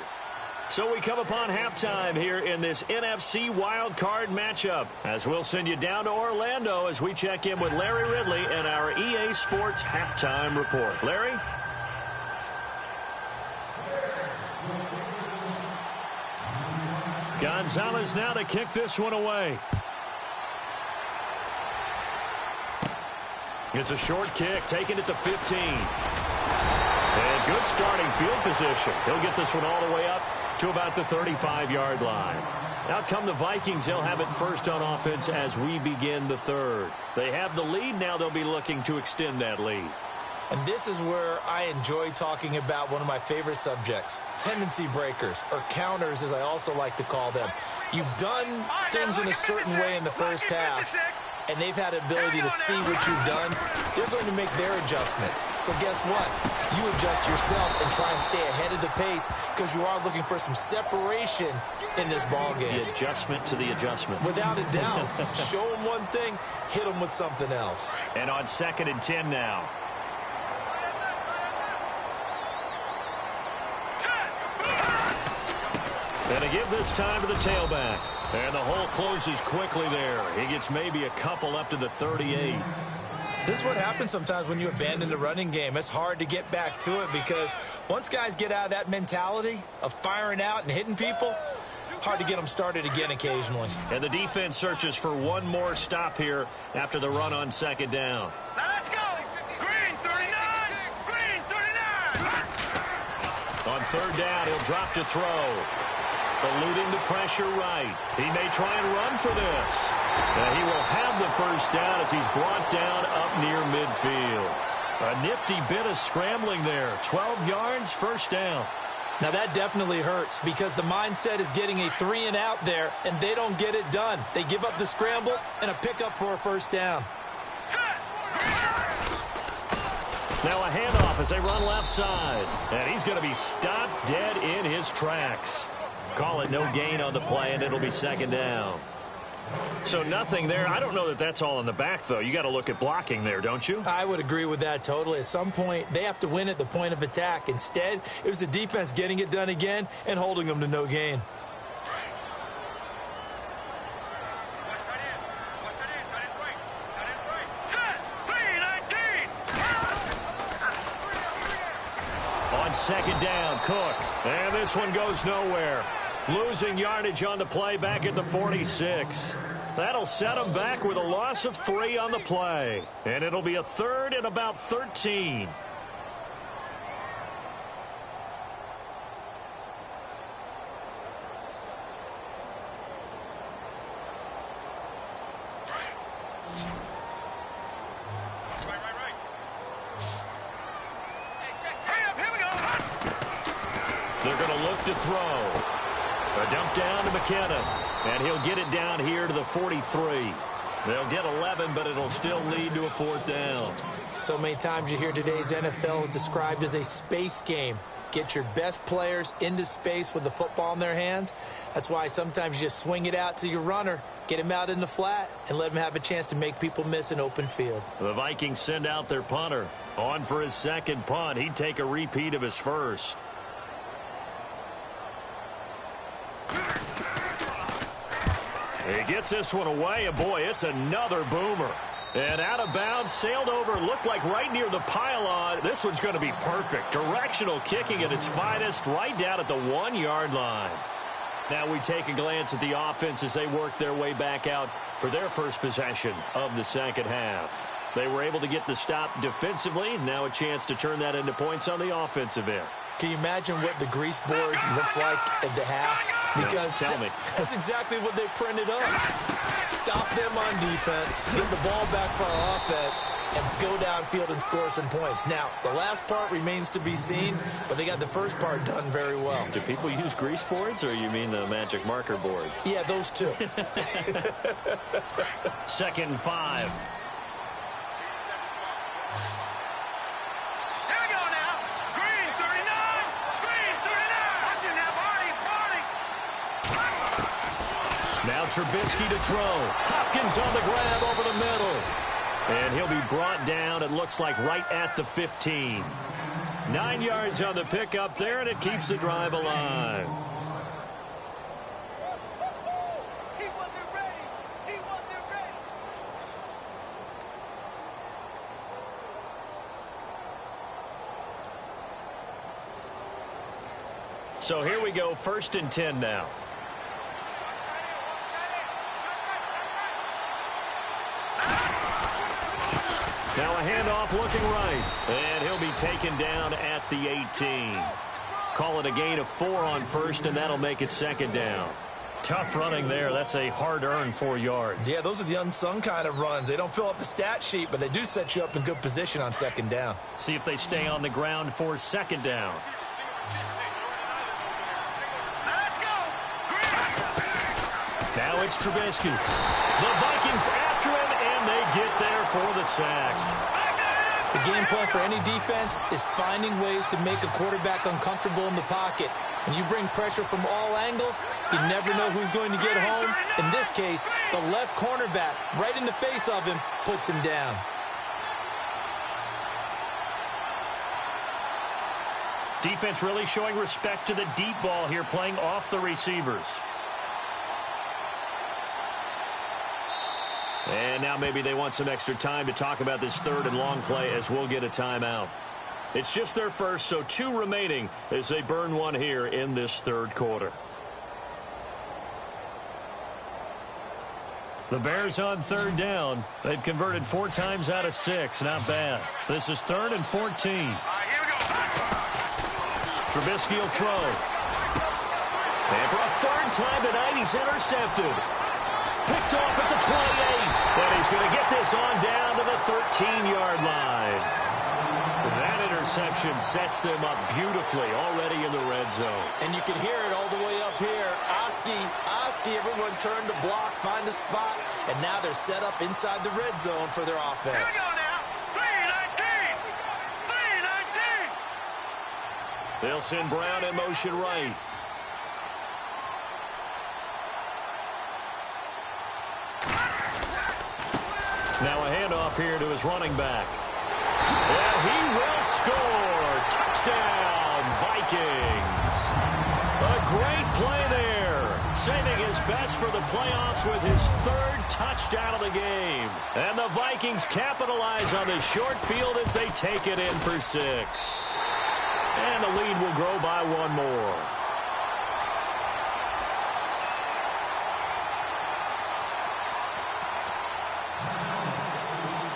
So we come upon halftime here in this NFC wildcard matchup, as we'll send you down to Orlando as we check in with Larry Ridley and our EA Sports halftime report. Larry? Gonzalez now to kick this one away. It's a short kick, taking it to 15. And good starting field position. He'll get this one all the way up to about the 35-yard line. Out come the Vikings. They'll have it first on offense as we begin the 3rd. They have the lead. Now they'll be looking to extend that lead. And this is where I enjoy talking about one of my favorite subjects, tendency breakers, or counters as I also like to call them. You've done things in a certain way in the first half, and they've had the ability to see what you've done. They're going to make their adjustments. So guess what? You adjust yourself and try and stay ahead of the pace because you are looking for some separation in this ball game. The adjustment to the adjustment. Without a doubt. Show them one thing, hit them with something else. And on 2nd and 10 now. And to give this time to the tailback. And the hole closes quickly there. He gets maybe a couple up to the 38. This is what happens sometimes when you abandon the running game. It's hard to get back to it because once guys get out of that mentality of firing out and hitting people, hard to get them started again occasionally. And the defense searches for one more stop here after the run on 2nd down. Now let's go! Green 39! Green 39! On 3rd down, he'll drop to throw. Eluding the pressure right. He may try and run for this. And he will have the first down as he's brought down up near midfield. A nifty bit of scrambling there. 12 yards, first down. Now that definitely hurts because the mindset is getting a 3 and out there, and they don't get it done. They give up the scramble and a pickup for a first down. Now a handoff as they run left side. And he's going to be stopped dead in his tracks. Call it no gain on the play, and it'll be 2nd down. So nothing there. I don't know that that's all in the back, though. You got to look at blocking there, don't you? I would agree with that totally. At some point, they have to win at the point of attack. Instead, it was the defense getting it done again and holding them to no gain. On 2nd down, Cook. And this one goes nowhere. Losing yardage on the play back at the 46. That'll set them back with a loss of 3 on the play. And it'll be a 3rd and about 13. They're going to look to throw. A dump down to McKinnon. And he'll get it down here to the 43. They'll get 11, but it'll still lead to a 4th down. So many times you hear today's NFL described as a space game. get your best players into space with the football in their hands. That's why sometimes you just swing it out to your runner, get him out in the flat, and let him have a chance to make people miss an open field. The Vikings send out their punter. On for his second punt. He'd take a repeat of his first. He gets this one away, and boy, it's another boomer. And out of bounds, sailed over, looked like right near the pylon. This one's going to be perfect. Directional kicking at its finest, right down at the 1-yard line. Now we take a glance at the offense as they work their way back out for their first possession of the second half. They were able to get the stop defensively. Now a chance to turn that into points on the offensive end. Can you imagine what the grease board looks like at the half? Because tell me. That's exactly what they printed up. Stop them on defense, get the ball back for our offense, and go downfield and score some points. Now, the last part remains to be seen, but they got the first part done very well. Do people use grease boards, or you mean the magic marker boards? Yeah, those two. 2nd and 5. Now Trubisky to throw. Hopkins on the grab over the middle. And he'll be brought down, it looks like, right at the 15. 9 yards on the pickup there, and it keeps the drive alive. He wasn't ready. He wasn't ready. So here we go, 1st and 10 now. Now a handoff looking right, and he'll be taken down at the 18. Call it a gain of 4 on 1st, and that'll make it 2nd down. Tough running there. That's a hard-earned 4 yards. Yeah, those are the unsung kind of runs. They don't fill up the stat sheet, but they do set you up in good position on 2nd down. See if they stay on the ground for 2nd down. Now it's Trubisky. The Vikings after him, and they get there for the sack. The game plan for any defense is finding ways to make a quarterback uncomfortable in the pocket. When you bring pressure from all angles, you never know who's going to get home. In this case, the left cornerback, right in the face of him, puts him down. Defense really showing respect to the deep ball here, playing off the receivers. And now maybe they want some extra time to talk about this 3rd and long play, as we'll get a timeout. It's just their first, so 2 remaining as they burn one here in this 3rd quarter. The Bears on 3rd down. They've converted 4 times out of 6. Not bad. This is 3rd and 14. Trubisky will throw. And for a 3rd time tonight, he's intercepted. Picked off at the 28, but he's going to get this on down to the 13-yard line. That interception sets them up beautifully already in the red zone. And you can hear it all the way up here. Oski, everyone turned to block, find a spot, and now they're set up inside the red zone for their offense. Here we go now. 3-19. They'll send Brown in motion right. Now a handoff here to his running back. And he will score. Touchdown, Vikings. A great play there. Saving his best for the playoffs with his 3rd touchdown of the game. And the Vikings capitalize on this short field as they take it in for 6. And the lead will grow by 1 more.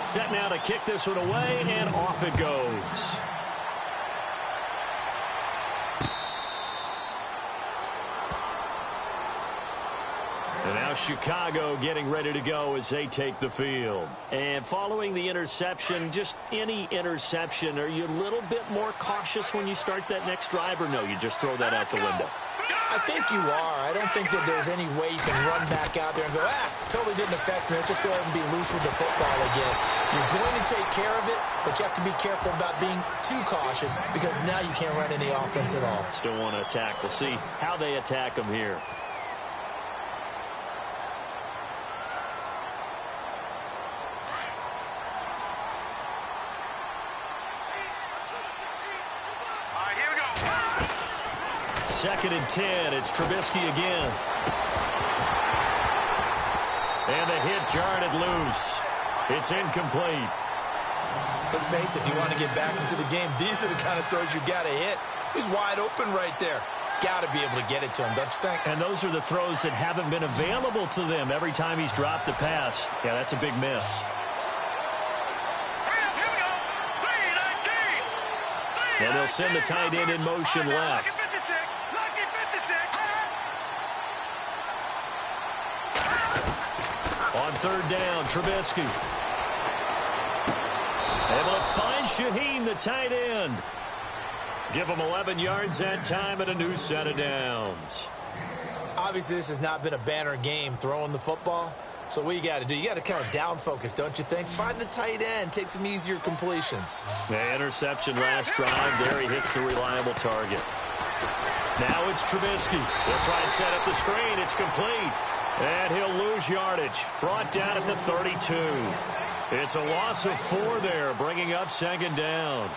Set now to kick this one away, and off it goes. And now Chicago getting ready to go as they take the field. And following the interception, just any interception, are you a little bit more cautious when you start that next drive, or no, you just throw that out the window? Go! I think you are. I don't think that there's any way you can run back out there and go, totally didn't affect me. Let's just go ahead and be loose with the football again. You're going to take care of it, but you have to be careful about being too cautious because now you can't run any offense at all. Still want to attack. We'll see how they attack them here. Second and 10. It's Trubisky again. And the hit jarred it loose. It's incomplete. Let's face it, if you want to get back into the game, these are the kind of throws you got to hit. He's wide open right there. Got to be able to get it to him, don't you think? And those are the throws that haven't been available to them every time he's dropped a pass. Yeah, that's a big miss. And they'll send the tight end in motion left. On third down, Trubisky. Able to find Shaheen, the tight end. Give him 11 yards that time and a new set of downs. Obviously, this has not been a banner game throwing the football. So what you got to do, you got to kind of down focus, don't you think? Find the tight end, take some easier completions. The interception last drive. There he hits the reliable target. Now it's Trubisky. He'll try and set up the screen. It's complete. And he'll lose yardage. Brought down at the 32. It's a loss of 4 there, bringing up second down.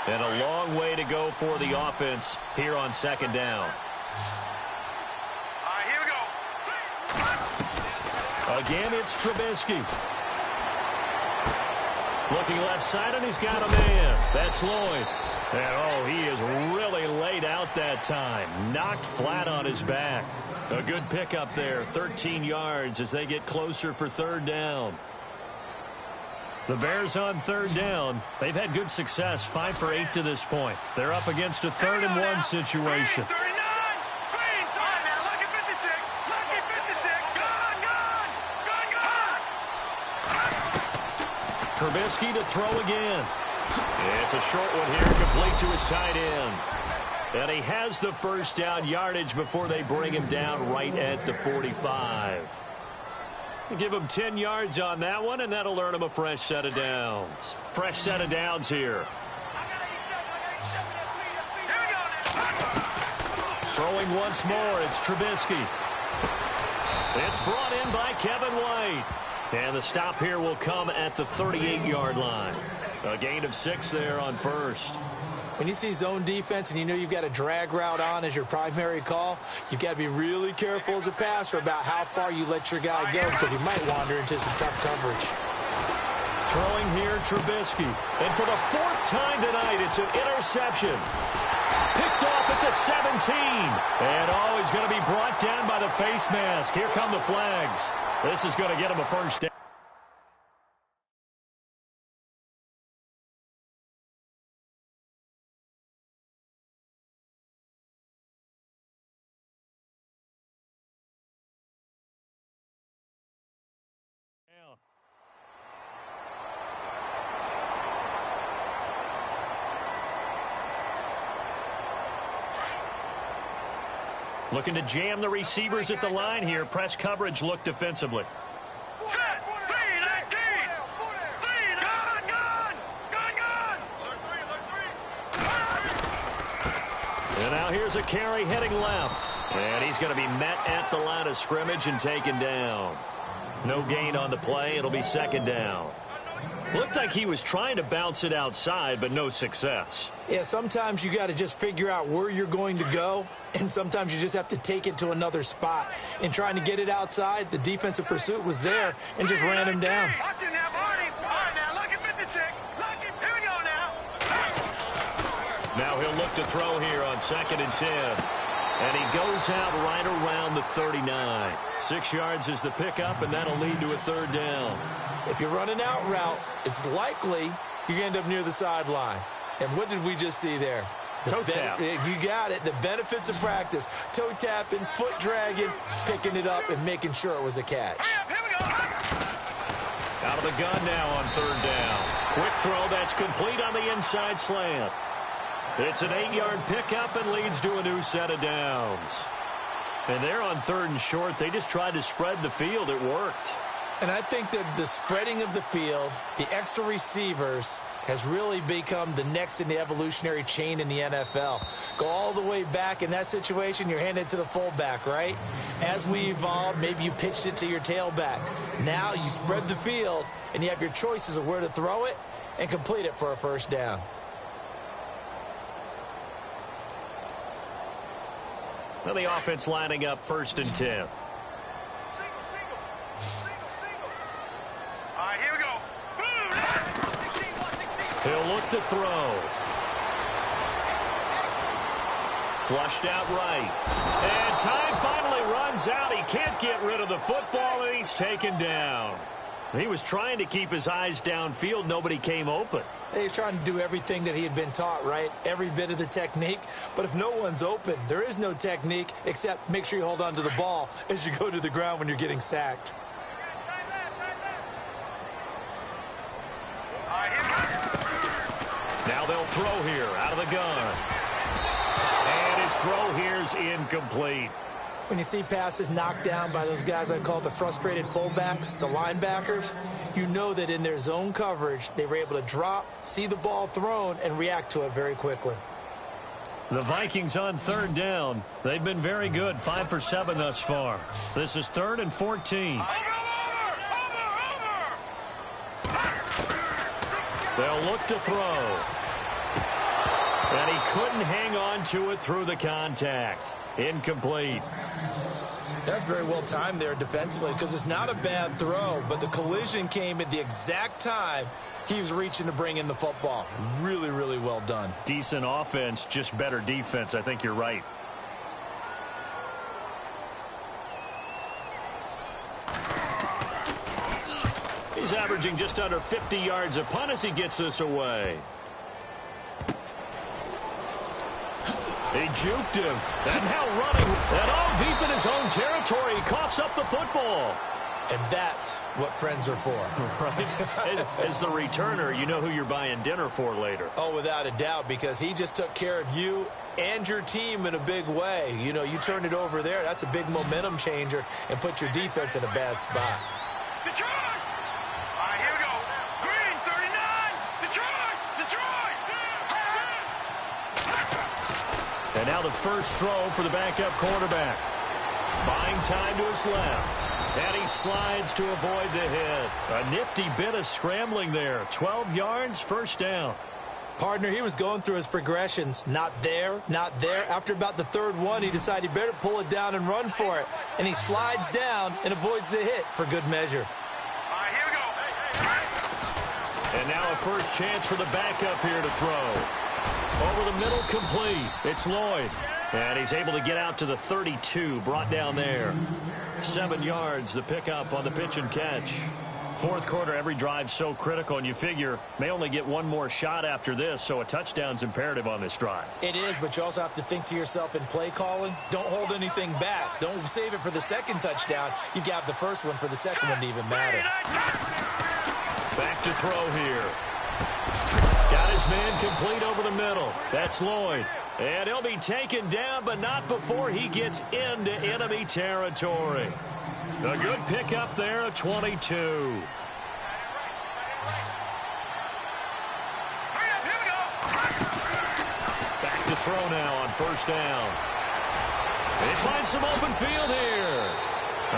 And a long way to go for the offense here on second down. Here we go. Again, it's Trubisky. Looking left side, and he's got a man. That's Lloyd. And, he is really laid out that time. Knocked flat on his back. A good pickup there. 13 yards as they get closer for third down. The Bears on third down. They've had good success. 5 for 8 to this point. They're up against a 3rd-and-1 situation. Trubisky to throw again. It's a short one here, complete to his tight end. And he has the first down yardage before they bring him down right at the 45. Give him 10 yards on that one, and that'll earn him a fresh set of downs. Fresh set of downs here. Throwing once more, it's Trubisky. It's brought in by Kevin White. And the stop here will come at the 38-yard line. A gain of 6 there on first. When you see zone defense and you know you've got a drag route on as your primary call, you've got to be really careful as a passer about how far you let your guy go because he might wander into some tough coverage. Throwing here, Trubisky. And for the 4th time tonight, it's an interception. Picked off at the 17. And, he's going to be brought down by the face mask. Here come the flags. This is going to get him a first down. Looking to jam the receivers at the line here. Press coverage look defensively. And now here's a carry heading left. And he's going to be met at the line of scrimmage and taken down. No gain on the play. It'll be second down. Looked like he was trying to bounce it outside, but no success. Yeah, sometimes you got to just figure out where you're going to go, and sometimes you just have to take it to another spot. In trying to get it outside, the defensive pursuit was there and just ran him down. Now he'll look to throw here on 2nd and 10. And he goes out right around the 39. 6 yards is the pickup, and that'll lead to a third down. If you're running out route, it's likely you're going to end up near the sideline. And what did we just see there? Toe tap. You got it. The benefits of practice. Toe tapping, foot dragging, picking it up, and making sure it was a catch. Out of the gun now on third down. Quick throw that's complete on the inside slant. It's an 8-yard pickup and leads to a new set of downs. And they're on 3rd and short. They just tried to spread the field. It worked. And I think that the spreading of the field, the extra receivers, has really become the next in the evolutionary chain in the NFL. Go all the way back in that situation, you're handed to the fullback, right? As we evolved, maybe you pitched it to your tailback. Now you spread the field, and you have your choices of where to throw it and complete it for a first down. Now the offense lining up 1st and 10. All right, here we go. He'll look to throw. Flushed out right. And time finally runs out. He can't get rid of the football, and he's taken down. He was trying to keep his eyes downfield. Nobody came open. He's trying to do everything that he had been taught, right? Every bit of the technique. But if no one's open, there is no technique except make sure you hold on to the ball as you go to the ground when you're getting sacked. Now they'll throw here out of the gun. And his throw here's incomplete. When you see passes knocked down by those guys I call the frustrated fullbacks, the linebackers, you know that in their zone coverage, they were able to drop, see the ball thrown, and react to it very quickly. The Vikings on 3rd down. They've been very good, 5 for 7 thus far. This is 3rd and 14. They'll look to throw. And he couldn't hang on to it through the contact. Incomplete. That's very well timed there defensively because it's not a bad throw, but the collision came at the exact time he was reaching to bring in the football. Really, really well done. Decent offense, just better defense. I think you're right. He's averaging just under 50 yards a punt as he gets this away. He juked him. And now running. And all deep in his own territory. He coughs up the football. And that's what friends are for. Right. As the returner, you know who you're buying dinner for later. Oh, without a doubt, because he just took care of you and your team in a big way. You know, you turn it over there. That's a big momentum changer and put your defense in a bad spot. Detroit! All right, here we go. Green, 39. Detroit! Detroit! And now the first throw for the backup quarterback. Buying time to his left. And he slides to avoid the hit. A nifty bit of scrambling there. 12 yards, first down. Partner, he was going through his progressions. Not there, not there. After about the 3rd one, he decided he better pull it down and run for it. And he slides down and avoids the hit for good measure. All right, here we go. And now a first chance for the backup here to throw. Over the middle, complete. It's Lloyd. And he's able to get out to the 32, brought down there. 7 yards, the pickup on the pitch and catch. 4th quarter, every drive so critical, and you figure may only get one more shot after this, so a touchdown's imperative on this drive. It is, but you also have to think to yourself in play calling, don't hold anything back. Don't save it for the second touchdown. You got the first one for the second one to even matter. Back to throw here. Got his man complete over the middle. That's Lloyd. And he'll be taken down, but not before he gets into enemy territory. A good pickup there at 22. Back to throw now on first down. They find some open field here.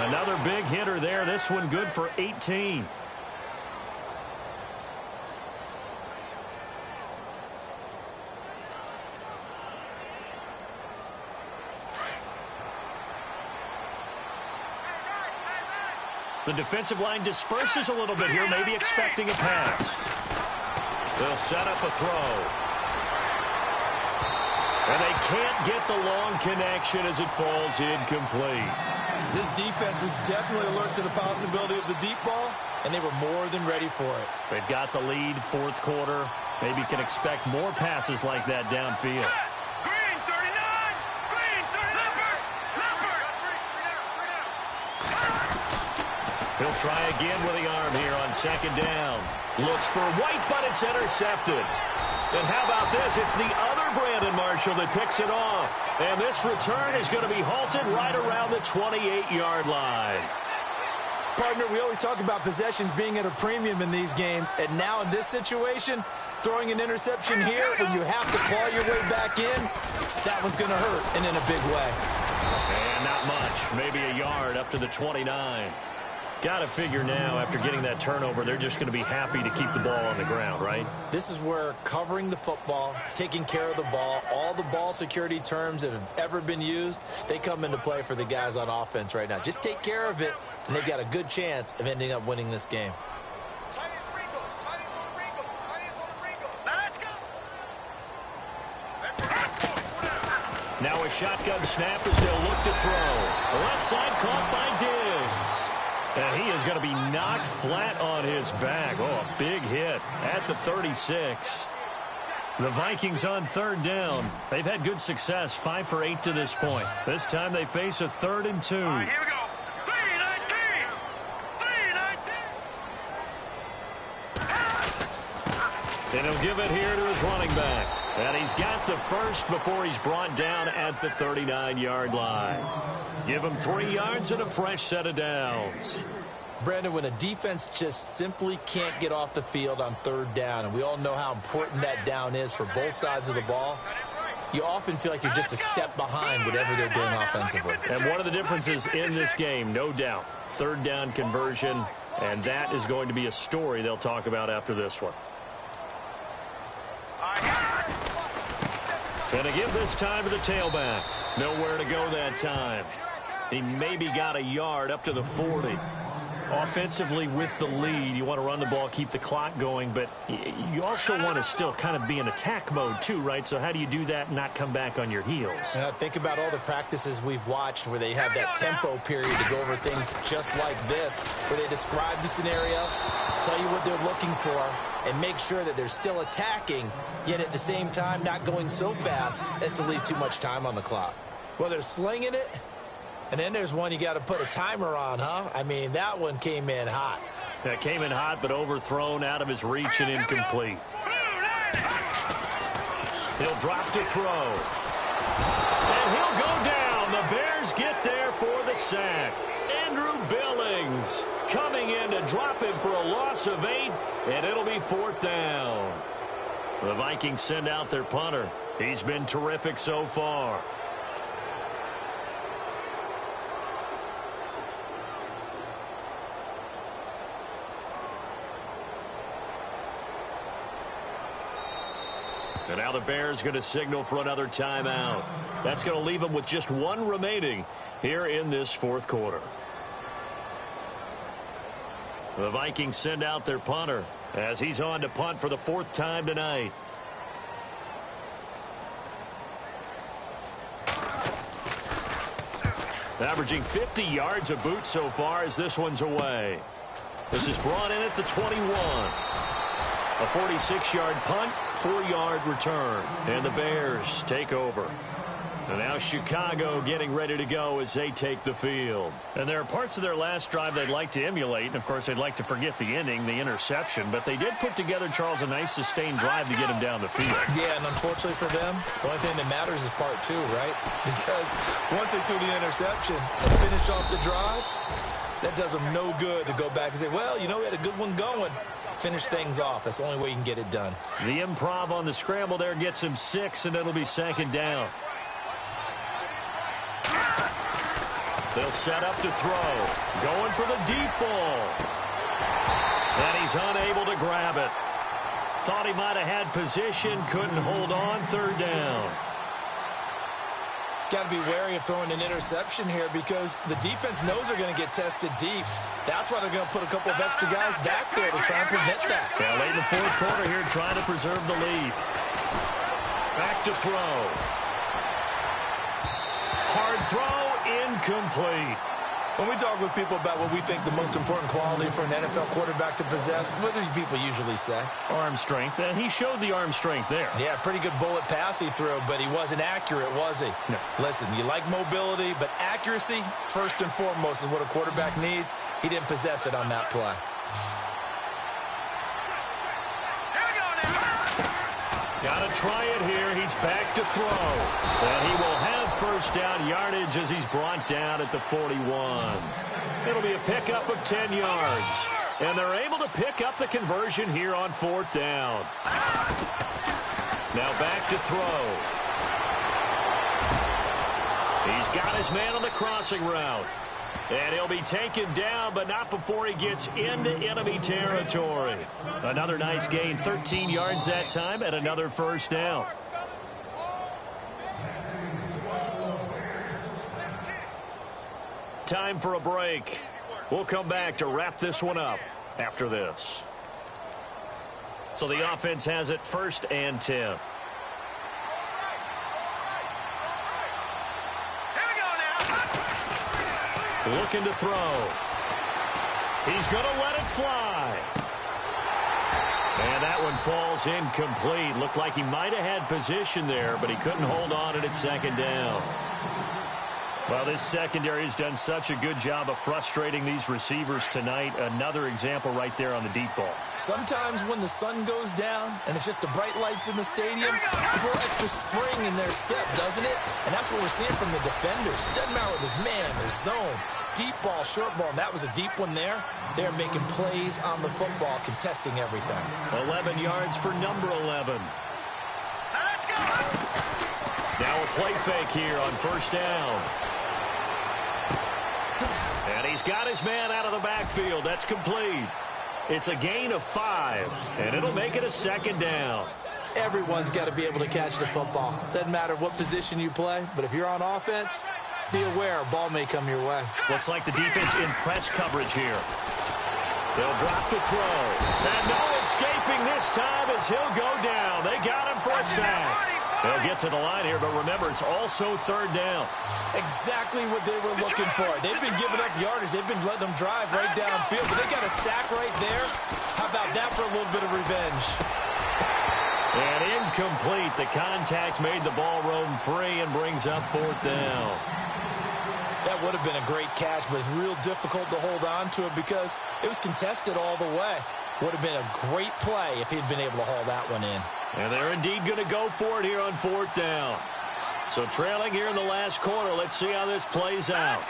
Another big hitter there. This one good for 18. The defensive line disperses a little bit here, maybe expecting a pass. They'll set up a throw. And they can't get the long connection as it falls incomplete. This defense was definitely alert to the possibility of the deep ball, and they were more than ready for it. They've got the lead, 4th quarter. Maybe can expect more passes like that downfield. Green, 39. Green, 39. He'll try again with the arm here on 2nd down. Looks for White, but it's intercepted. And how about this? It's the other Brandon Marshall that picks it off. And this return is going to be halted right around the 28-yard line. Partner, we always talk about possessions being at a premium in these games, and now in this situation, throwing an interception here when you have to claw your way back in, that one's going to hurt, and in a big way. And not much, maybe a yard up to the 29. Got to figure now, after getting that turnover, they're just going to be happy to keep the ball on the ground, right? This is where covering the football, taking care of the ball, all the ball security terms that have ever been used, they come into play for the guys on offense right now. Just take care of it, and they've got a good chance of ending up winning this game. Now a shotgun snap as they'll look to throw. Left side caught by Diggs. And he is going to be knocked flat on his back. Oh, a big hit at the 36. The Vikings on third down. They've had good success, 5 for 8 to this point. This time they face a 3rd and 2. All right, here we go. 3-19. And he'll give it here to his running back. And he's got the first before he's brought down at the 39-yard line. Give him 3 yards and a fresh set of downs. Brandon, when a defense just simply can't get off the field on third down, and we all know how important that down is for both sides of the ball, you often feel like you're just a step behind whatever they're doing offensively. And one of the differences in this game, no doubt, third down conversion, and that is going to be a story they'll talk about after this one. Going to give this time to the tailback. Nowhere to go that time. He maybe got a yard up to the 40. Offensively with the lead, you want to run the ball, keep the clock going, but you also want to still kind of be in attack mode too, right? So how do you do that and not come back on your heels? Think about all the practices we've watched where they have that tempo period to go over things just like this, where they describe the scenario, tell you what they're looking for, and make sure that they're still attacking, yet at the same time not going so fast as to leave too much time on the clock. Well, they're slinging it, and then there's one you got to put a timer on, huh? I mean, that one came in hot. That came in hot, but overthrown, out of his reach, and incomplete. He'll drop to throw. And he'll go down. The Bears get there for the sack. Andrew Billings coming in to drop him for a loss of 8, and it'll be 4th down. The Vikings send out their punter. He's been terrific so far. And now the Bears going to signal for another timeout. That's going to leave them with just 1 remaining here in this 4th quarter. The Vikings send out their punter as he's on to punt for the 4th time tonight. Averaging 50 yards a boot so far as this one's away. This is brought in at the 21. A 46-yard punt, 4-yard return. And the Bears take over. And now Chicago getting ready to go as they take the field. And there are parts of their last drive they'd like to emulate. And, of course, they'd like to forget the ending, the interception. But they did put together, Charles, a nice sustained drive to get him down the field. Yeah, and unfortunately for them, the only thing that matters is part 2, right? Because once they threw the interception and finished off the drive, that does them no good to go back and say, well, you know, we had a good one going. Finish things off. That's the only way you can get it done. The improv on the scramble there gets him 6, and it'll be 2nd down. They'll set up to throw. Going for the deep ball. And he's unable to grab it. Thought he might have had position. Couldn't hold on. 3rd down. Got to be wary of throwing an interception here because the defense knows they're going to get tested deep. That's why they're going to put a couple of extra guys back there to try and prevent that. Yeah, late in the 4th quarter here trying to preserve the lead. Back to throw. Hard throw, incomplete. When we talk with people about what we think the most important quality for an NFL quarterback to possess, what do people usually say? Arm strength, and he showed the arm strength there. Yeah, pretty good bullet pass he threw, but he wasn't accurate, was he? No. Listen, you like mobility, but accuracy, first and foremost, is what a quarterback needs. He didn't possess it on that play. Got to try it here. He's back to throw. And he will have first down yardage as he's brought down at the 41. It'll be a pickup of 10 yards. And they're able to pick up the conversion here on 4th down. Now back to throw. He's got his man on the crossing route. And he'll be taken down, but not before he gets into enemy territory. Another nice gain, 13 yards that time, and another first down. Time for a break. We'll come back to wrap this one up after this. So the offense has it 1st and 10. Looking to throw. He's going to let it fly. And that one falls incomplete. Looked like he might have had position there, but he couldn't hold on at 2nd down. Well, this secondary has done such a good job of frustrating these receivers tonight. Another example right there on the deep ball. Sometimes when the sun goes down and it's just the bright lights in the stadium, there's a little extra spring in their step, doesn't it? And that's what we're seeing from the defenders. Doesn't matter whether there's man, there's zone, deep ball, short ball. And that was a deep one there. They're making plays on the football, contesting everything. 11 yards for number 11. Let's go! Now a play fake here on 1st down. And he's got his man out of the backfield. That's complete. It's a gain of 5, and it'll make it a 2nd down. Everyone's got to be able to catch the football. Doesn't matter what position you play, but if you're on offense, be aware a ball may come your way. Looks like the defense in press coverage here. They'll drop the throw. And no escaping this time as he'll go down. They got him for a sack. They'll get to the line here, but remember, it's also 3rd down. Exactly what they were looking for. They've been giving up yardage. They've been letting them drive right downfield, but they got a sack right there. How about that for a little bit of revenge? And incomplete. The contact made the ball roam free and brings up 4th down. That would have been a great catch, but it's real difficult to hold on to it because it was contested all the way. Would have been a great play if he'd been able to haul that one in. And they're indeed going to go for it here on 4th down. So trailing here in the last quarter. Let's see how this plays out.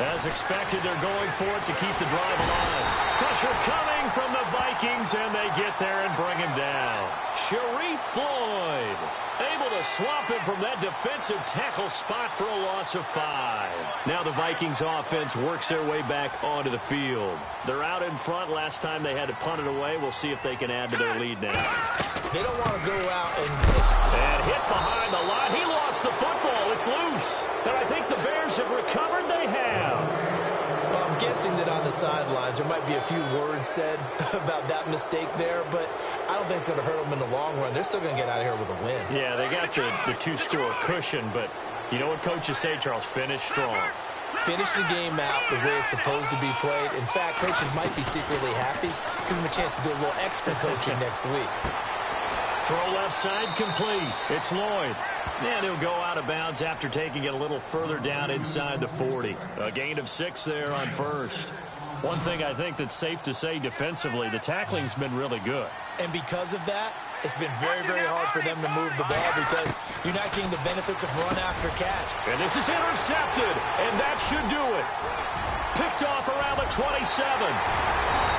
As expected, they're going for it to keep the drive alive. Pressure coming from the Vikings, and they get there and bring him down. Sharif Floyd able to swamp him from that defensive tackle spot for a loss of 5. Now the Vikings offense works their way back onto the field. They're out in front. Last time they had to punt it away. We'll see if they can add to their lead now. They don't want to go out and hit behind the line. He lost the football. It's loose. And I think the Bears have recovered. They have. Well, I'm guessing that on the sidelines there might be a few words said about that mistake there, but I don't think it's going to hurt them in the long run. They're still going to get out of here with a win. Yeah, they got the 2-score cushion, but you know what coaches say, Charles? Finish strong. Finish the game out the way it's supposed to be played. In fact, coaches might be secretly happy. Gives them a chance to do a little extra coaching next week. Throw left side complete. It's Lloyd. And he'll go out of bounds after taking it a little further down inside the 40. A gain of 6 there on 1st. One thing I think that's safe to say defensively, the tackling's been really good. And because of that, it's been very, very hard for them to move the ball because you're not getting the benefits of run after catch. And this is intercepted, and that should do it. Picked off around the 27.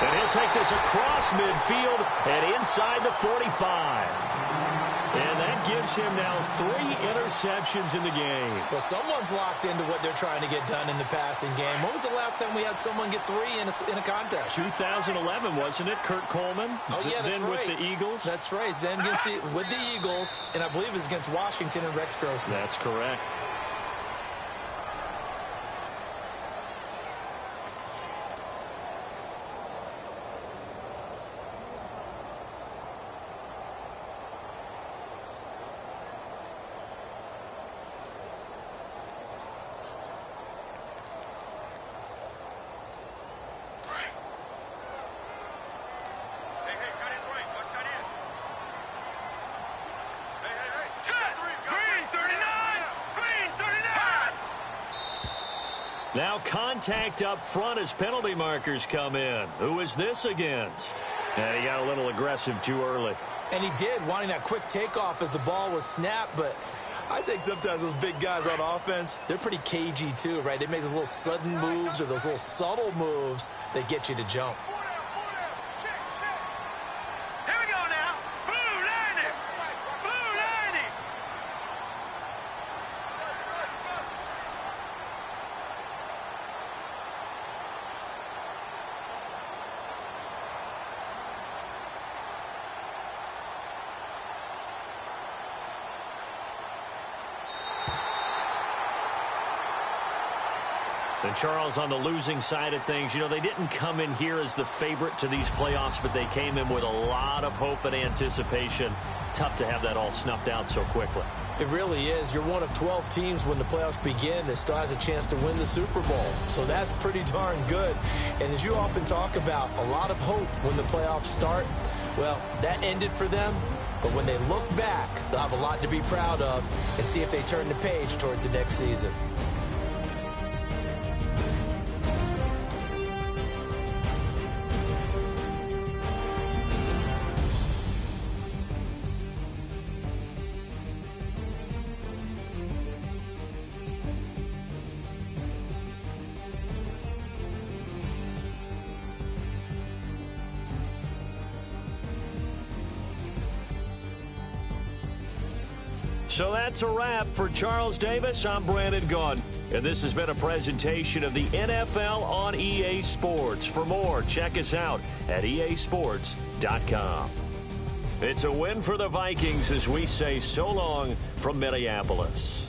And he'll take this across midfield and inside the 45. And that gives him now 3 interceptions in the game. Well, someone's locked into what they're trying to get done in the passing game. When was the last time we had someone get 3 in a contest? 2011, wasn't it? Kurt Coleman? Oh, yeah, that's then right. With the Eagles? That's right. Then with the Eagles, and I believe it was against Washington and Rex Grossman. That's correct. Green 39! Green Now contact up front as penalty markers come in. Who is this against? And he got a little aggressive too early. And he did, wanting that quick takeoff as the ball was snapped, but I think sometimes those big guys on offense, they're pretty cagey too, right? They make those little sudden moves or those little subtle moves that get you to jump. Here we go now. Blue lining. Blue lining. And Charles, on the losing side of things, you know, they didn't come in here as the favorite to these playoffs, but they came in with a lot of hope and anticipation. Tough to have that all snuffed out so quickly. It really is. You're one of 12 teams when the playoffs begin that still has a chance to win the Super Bowl. So that's pretty darn good. And as you often talk about, a lot of hope when the playoffs start. Well, that ended for them. But when they look back, they'll have a lot to be proud of and see if they turn the page towards the next season. So that's a wrap for Charles Davis. I'm Brandon Gunn, and this has been a presentation of the NFL on EA Sports. For more, check us out at easports.com. It's a win for the Vikings as we say so long from Minneapolis.